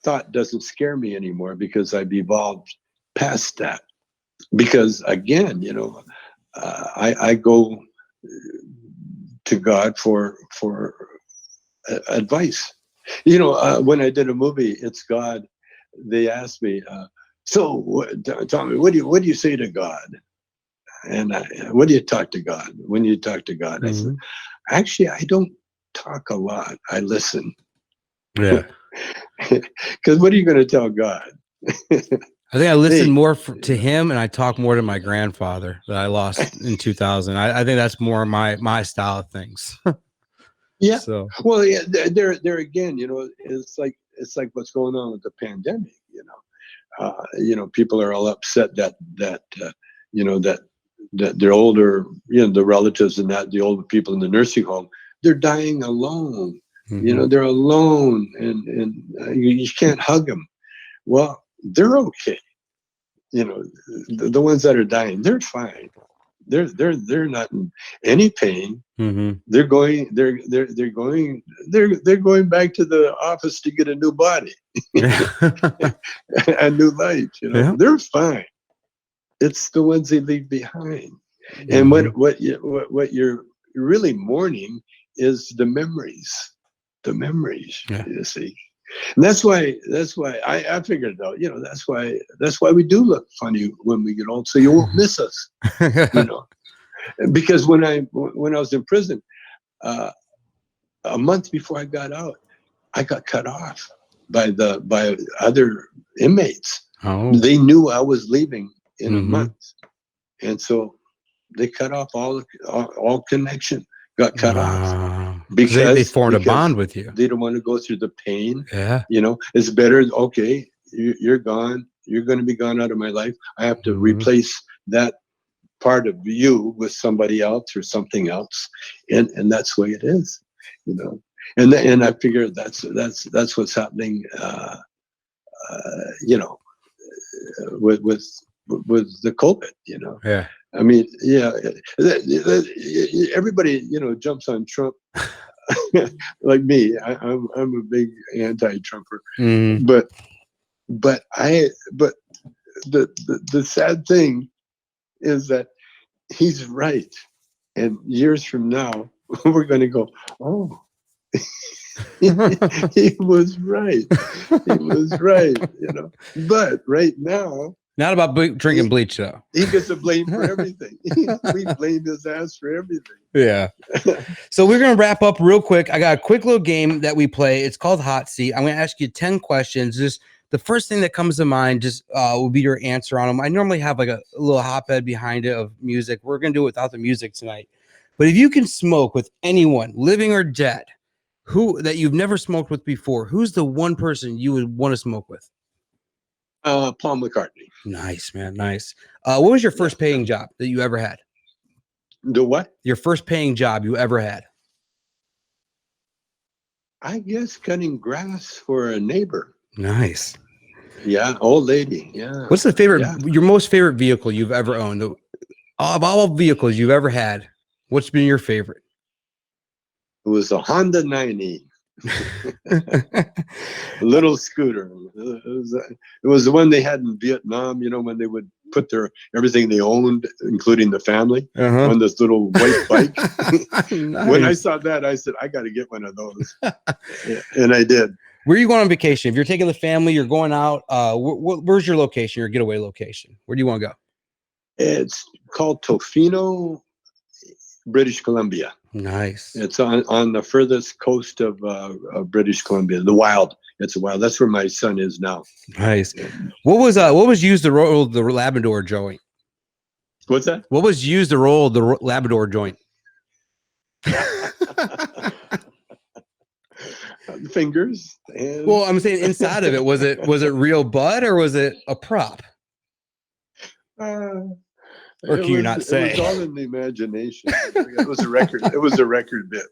[SPEAKER 5] thought doesn't scare me anymore because I've evolved past that. Because again, you know, I go to God for advice. You know, when I did a movie, It's God, they asked me, so Tommy, what do you say to God? And what do you talk to God? When you talk to God, I said, actually, I don't talk a lot. I listen.
[SPEAKER 2] Yeah.
[SPEAKER 5] Because what are you going to tell God?
[SPEAKER 2] I think I listen more to him, and I talk more to my grandfather that I lost in 2000. I think that's more my style of things.
[SPEAKER 5] Yeah.
[SPEAKER 2] So
[SPEAKER 5] well, yeah, there again, you know, it's like what's going on with the pandemic. You know, people are all upset that you know that their older, you know, the relatives and that the older people in the nursing home, they're dying alone. You know, they're alone, and you can't hug them. Well, they're okay. You know, the ones that are dying, they're fine. They're not in any pain. They're going back to the office to get a new body, a new life. You know, they're fine. It's the ones they leave behind. And what you're really mourning is the memories. You see. And that's why I figured out, you know, that's why we do look funny when we get old, so you won't miss us. You know, because when I was in prison, a month before I got out, I got cut off by other inmates. They knew I was leaving in a month, and so they cut off all connection. Got cut off because
[SPEAKER 2] they formed a bond with you.
[SPEAKER 5] They don't want to go through the pain.
[SPEAKER 2] Yeah,
[SPEAKER 5] you know, it's better. Okay, you're gone. You're going to be gone out of my life. I have to replace that part of you with somebody else or something else, and that's the way it is. You know, and I figure that's what's happening. You know, with the COVID. You know.
[SPEAKER 2] Yeah.
[SPEAKER 5] I mean, yeah, everybody, you know, jumps on Trump like me. I'm a big anti-Trumper, but the sad thing is that he's right, and years from now we're going to go, oh, he was right. He was right, you know. But right now.
[SPEAKER 2] Not about drinking bleach, though.
[SPEAKER 5] He gets the blame for everything. We blame his ass for everything.
[SPEAKER 2] Yeah. So we're going to wrap up real quick. I got a quick little game that we play. It's called Hot Seat. I'm going to ask you 10 questions. Just the first thing that comes to mind just will be your answer on them. I normally have like a little hotbed behind it of music. We're going to do it without the music tonight. But if you can smoke with anyone, living or dead, that you've never smoked with before, who's the one person you would want to smoke with?
[SPEAKER 5] Paul McCartney.
[SPEAKER 2] Nice, man. Nice. What was your first paying job that you ever had?
[SPEAKER 5] The what?
[SPEAKER 2] Your first paying job you ever had?
[SPEAKER 5] I guess cutting grass for a neighbor.
[SPEAKER 2] Nice.
[SPEAKER 5] Yeah, old lady. Yeah.
[SPEAKER 2] What's the favorite? Yeah. Your most favorite vehicle you've ever owned? Of all vehicles you've ever had, what's been your favorite?
[SPEAKER 5] It was a Honda 90. A little scooter. It was the one they had in Vietnam, you know, when they would put everything they owned, including the family, on this little white bike. Nice. When I saw that, I said, I got to get one of those. And I did.
[SPEAKER 2] Where are you going on vacation? If you're taking the family, you're going out, where's your location, your getaway location? Where do you want to go?
[SPEAKER 5] It's called Tofino, British Columbia.
[SPEAKER 2] Nice.
[SPEAKER 5] It's on the furthest coast of British Columbia, the Wild. It's a Wild. That's where my son is now.
[SPEAKER 2] Nice. What was used to roll the Labrador joint?
[SPEAKER 5] What's that?
[SPEAKER 2] What was used to roll the Labrador joint?
[SPEAKER 5] Fingers. And...
[SPEAKER 2] Well, I'm saying inside of it, was it real bud or was it a prop? Or can you not say?
[SPEAKER 5] It was all in the imagination. It was a record. It was a record bit.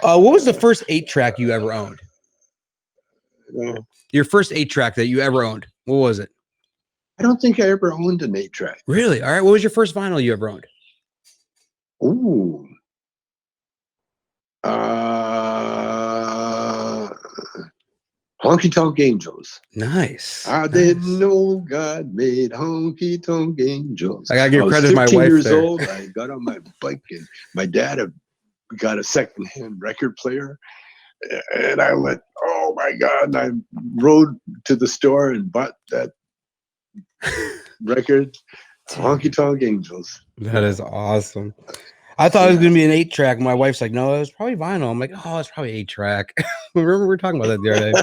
[SPEAKER 2] What was the first 8-track you ever owned? Your first 8-track that you ever owned. What was it?
[SPEAKER 5] I don't think I ever owned an 8-track.
[SPEAKER 2] Really? All right. What was your first vinyl you ever owned?
[SPEAKER 5] Ooh. Honky Tonk Angels.
[SPEAKER 2] Nice.
[SPEAKER 5] I didn't know God made honky tonk angels.
[SPEAKER 2] I gotta give credit to my wife.
[SPEAKER 5] 15 years
[SPEAKER 2] there.
[SPEAKER 5] old. I got on my bike, and my dad got a secondhand record player, and I went, "Oh my God!" And I rode to the store and bought that record, Honky Tonk Angels.
[SPEAKER 2] That is awesome. I thought it was gonna be an 8-track. My wife's like, "No, it was probably vinyl." I'm like, "Oh, it's probably 8-track." Remember we were talking about that the other day.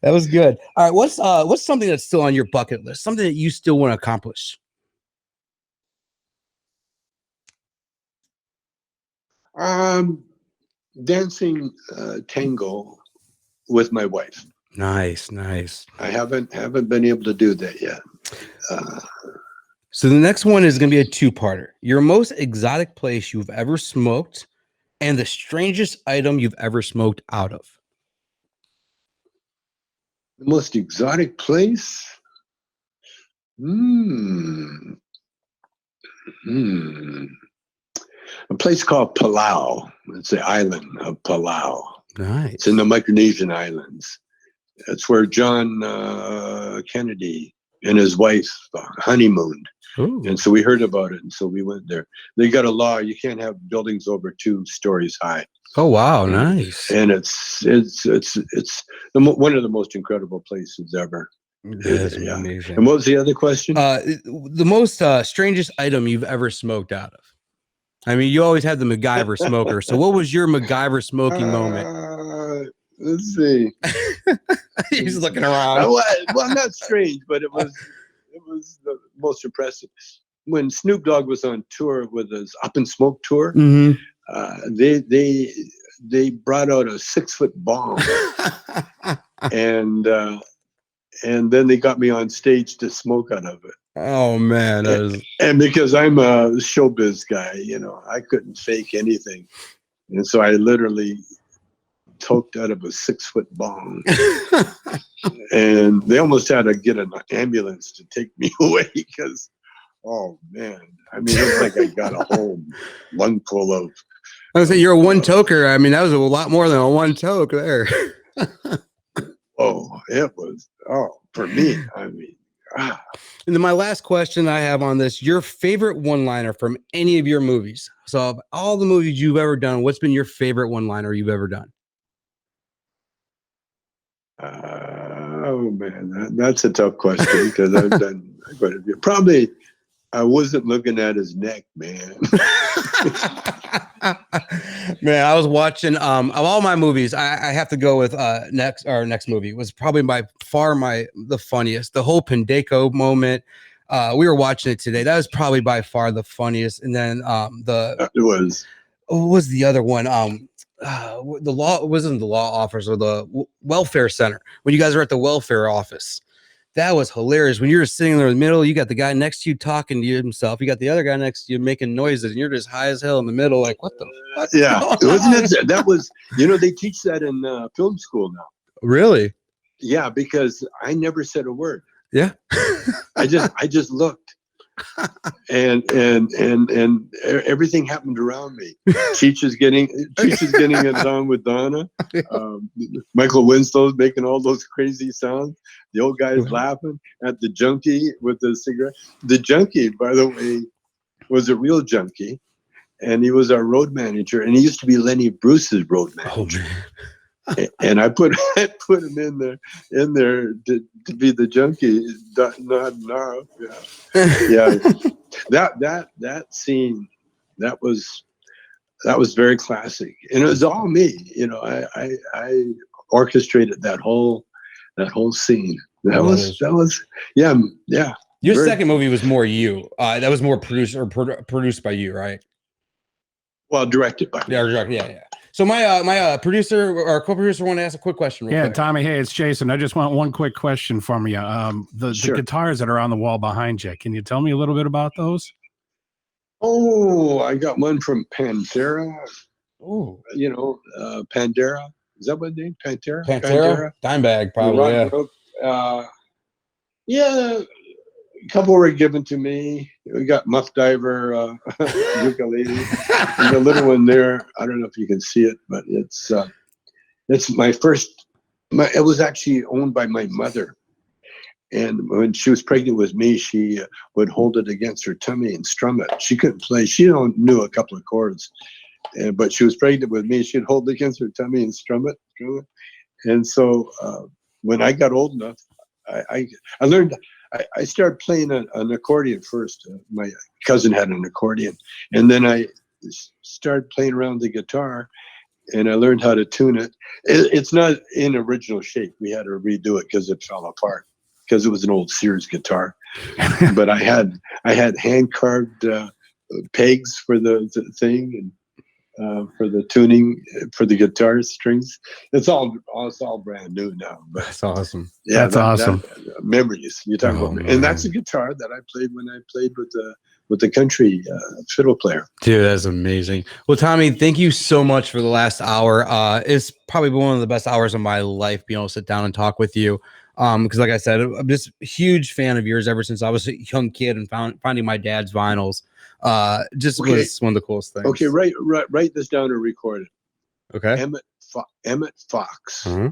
[SPEAKER 2] That was good. All right, what's something that's still on your bucket list? Something that you still want to accomplish?
[SPEAKER 5] Dancing tango with my wife.
[SPEAKER 2] Nice.
[SPEAKER 5] I haven't been able to do that yet.
[SPEAKER 2] So the next one is going to be a 2-parter. Your most exotic place you've ever smoked and the strangest item you've ever smoked out of.
[SPEAKER 5] The most exotic place? A place called Palau. It's the island of Palau.
[SPEAKER 2] Nice.
[SPEAKER 5] It's in the Micronesian Islands. It's where John Kennedy and his wife honeymooned.
[SPEAKER 2] Ooh.
[SPEAKER 5] And so we heard about it, and so we went there. They got a law: you can't have buildings over 2 stories high.
[SPEAKER 2] Oh wow, nice!
[SPEAKER 5] And it's one of the most incredible places ever.
[SPEAKER 2] That's amazing.
[SPEAKER 5] And what was the other question?
[SPEAKER 2] The most strangest item you've ever smoked out of. I mean, you always had the MacGyver smoker. So, what was your MacGyver smoking moment?
[SPEAKER 5] Let's see.
[SPEAKER 2] He's looking around.
[SPEAKER 5] Well, not strange, but it was the most impressive. When Snoop Dogg was on tour with his Up in Smoke tour, they brought out a 6-foot bomb, and then they got me on stage to smoke out of it.
[SPEAKER 2] Oh man!
[SPEAKER 5] And because I'm a showbiz guy, I couldn't fake anything, and so I literally toked out of a 6-foot bomb. And they almost had to get an ambulance to take me away because, oh man, I mean, it's like I got a whole lung full of.
[SPEAKER 2] I was saying you're a 1-toker. I mean, that was a lot more than a 1-toke there.
[SPEAKER 5] It was for me. I mean.
[SPEAKER 2] And then my last question I have on this: your favorite one-liner from any of your movies. So, of all the movies you've ever done, what's been your favorite one-liner you've ever done?
[SPEAKER 5] Oh man, that's a tough question because I've done quite a few. Probably, I wasn't looking at his neck, man.
[SPEAKER 2] Man, I was watching of all my movies, I have to go with next movie was probably by far the funniest. The whole Pendeco moment. We were watching it today. That was probably by far the funniest. And then
[SPEAKER 5] it was.
[SPEAKER 2] What was the other one? The law wasn't the law office or the welfare center when you guys were at the welfare office. That was hilarious. When you were sitting there in the middle, you got the guy next to you talking to himself. You got the other guy next to you making noises, and you're just high as hell in the middle. Like, what the fuck?
[SPEAKER 5] Yeah, wasn't it? That was, they teach that in film school now.
[SPEAKER 2] Really?
[SPEAKER 5] Yeah, because I never said a word.
[SPEAKER 2] Yeah.
[SPEAKER 5] I just looked. And everything happened around me. Cheech is getting it on with Donna. Michael Winslow's making all those crazy sounds. The old guy's laughing at the junkie with the cigarette. The junkie, by the way, was a real junkie, and he was our road manager. And he used to be Lenny Bruce's road manager. Oh man. And I put him in there to be the junkie. Yeah. That scene, that was that was very classic, and it was all me. I orchestrated that whole scene. That was yeah.
[SPEAKER 2] Your
[SPEAKER 5] very,
[SPEAKER 2] second movie was more you. That was more produced by you, right?
[SPEAKER 5] well, directed by me.
[SPEAKER 2] Yeah. So my producer or co-producer want to ask a quick question. Real quick.
[SPEAKER 3] Tommy. Hey, it's Jason. I just want one quick question from you. The guitars that are on the wall behind you. Can you tell me a little bit about those?
[SPEAKER 5] Oh, I got one from Pantera.
[SPEAKER 2] Oh,
[SPEAKER 5] Pantera. Is that what the name? Pantera.
[SPEAKER 2] Dimebag, probably.
[SPEAKER 5] Yeah. A couple were given to me. We got Muff Diver ukulele, and the little one there. I don't know if you can see it, but it's my first. It was actually owned by my mother, and when she was pregnant with me, she would hold it against her tummy and strum it. She couldn't play. She knew a couple of chords, but she was pregnant with me. She'd hold it against her tummy and strum it. And so when I got old enough, I learned. I started playing an accordion first. My cousin had an accordion, and then I started playing around the guitar, and I learned how to tune it. It's not in original shape. We had to redo it because it fell apart because it was an old Sears guitar. But I had hand carved pegs for the thing and for the tuning for the guitar strings. It's all brand new now. But
[SPEAKER 2] that's awesome.
[SPEAKER 3] Yeah, that's awesome.
[SPEAKER 5] Memories you're talking about, and that's a guitar that I played when I played with the country fiddle player.
[SPEAKER 2] Dude, that's amazing. Well, Tommy, thank you so much for the last hour. It's probably been one of the best hours of my life being able to sit down and talk with you. Because like I said, I'm just a huge fan of yours ever since I was a young kid and finding my dad's vinyls. Was one of the coolest things.
[SPEAKER 5] Okay, write this down or record it.
[SPEAKER 2] Okay.
[SPEAKER 5] Emmett Fox.
[SPEAKER 2] Uh-huh.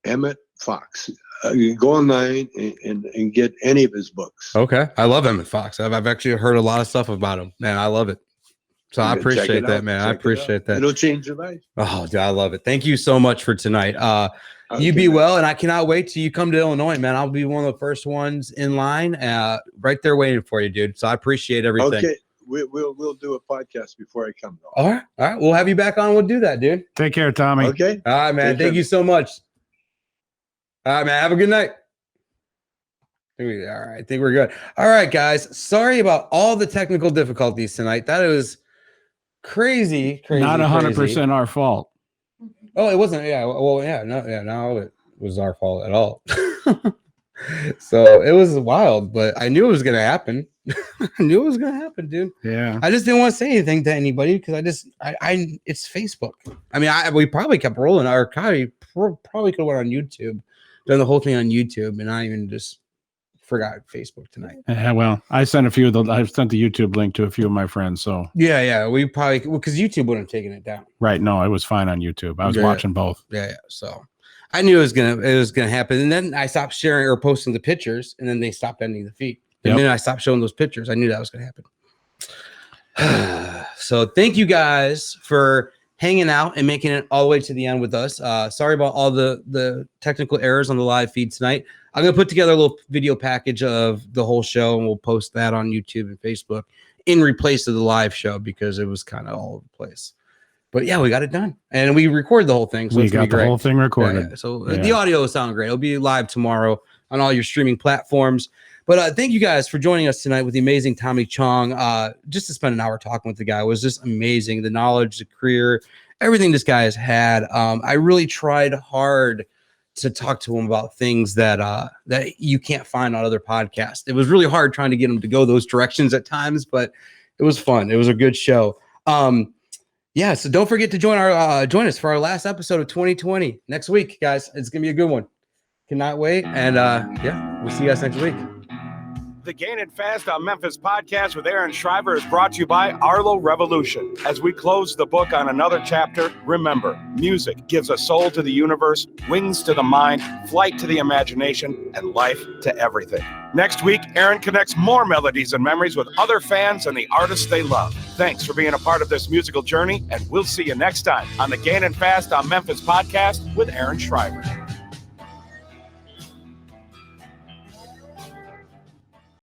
[SPEAKER 5] Emmett Fox. You go online and get any of his books.
[SPEAKER 2] Okay. I love Emmett Fox. I've actually heard a lot of stuff about him. Man, I love it. So I appreciate that, man. I appreciate that.
[SPEAKER 5] It'll change your life.
[SPEAKER 2] Oh, dude, I love it. Thank you so much for tonight. You be well, and I cannot wait till you come to Illinois, man. I'll be one of the first ones in line, right there waiting for you, dude. So I appreciate everything.
[SPEAKER 5] Okay, we'll do a podcast before I come.
[SPEAKER 2] All right. We'll have you back on. We'll do that, dude.
[SPEAKER 3] Take care, Tommy.
[SPEAKER 5] Okay.
[SPEAKER 2] All right, man. Thank you so much. All right, man. Have a good night. All right. I think we're good. All right, guys. Sorry about all the technical difficulties tonight. That was crazy.
[SPEAKER 3] Not 100% our fault.
[SPEAKER 2] Oh, it wasn't. Yeah. Well, yeah. No, it was our fault at all. So it was wild, but I knew it was going to happen. I knew it was going to happen, dude.
[SPEAKER 3] Yeah.
[SPEAKER 2] I just didn't want to say anything to anybody because it's Facebook. I mean, we probably kept rolling. Our probably could have went on YouTube, done the whole thing on YouTube, and I even just forgot Facebook tonight.
[SPEAKER 3] Well, I sent the YouTube link to a few of my friends. So
[SPEAKER 2] yeah, we probably because YouTube wouldn't have taken it down.
[SPEAKER 3] Right? No, it was fine on YouTube. I was watching both.
[SPEAKER 2] Yeah. So I knew it was gonna happen, and then I stopped sharing or posting the pictures, and then they stopped ending the feed. The minute I stopped showing those pictures, I knew that was gonna happen. So thank you guys for hanging out and making it all the way to the end with us. Sorry about all the technical errors on the live feed tonight. I'm going to put together a little video package of the whole show, and we'll post that on YouTube and Facebook in replace of the live show because it was kind of all over the place. But yeah, we got it done. And we recorded the whole thing. So
[SPEAKER 3] we got the whole thing recorded.
[SPEAKER 2] Yeah. So the audio will sound great. It'll be live tomorrow on all your streaming platforms. But thank you guys for joining us tonight with the amazing Tommy Chong. Just to spend an hour talking with the guy was just amazing. The knowledge, the career, everything this guy has had. I really tried hard to talk to him about things that you can't find on other podcasts. It was really hard trying to get him to go those directions at times, but it was fun. It was a good show. So don't forget to join us for our last episode of 2020 next week, guys. It's gonna be a good one. Cannot wait. And we'll see you guys next week.
[SPEAKER 1] The Gainin Fast on Memphis podcast with Aaron Shriver is brought to you by Arlo Revolution. As we close the book on another chapter, remember, music gives a soul to the universe, wings to the mind, flight to the imagination, and life to everything. Next week, Aaron connects more melodies and memories with other fans and the artists they love. Thanks for being a part of this musical journey, and we'll see you next time on the Gainin Fast on Memphis podcast with Aaron Shriver.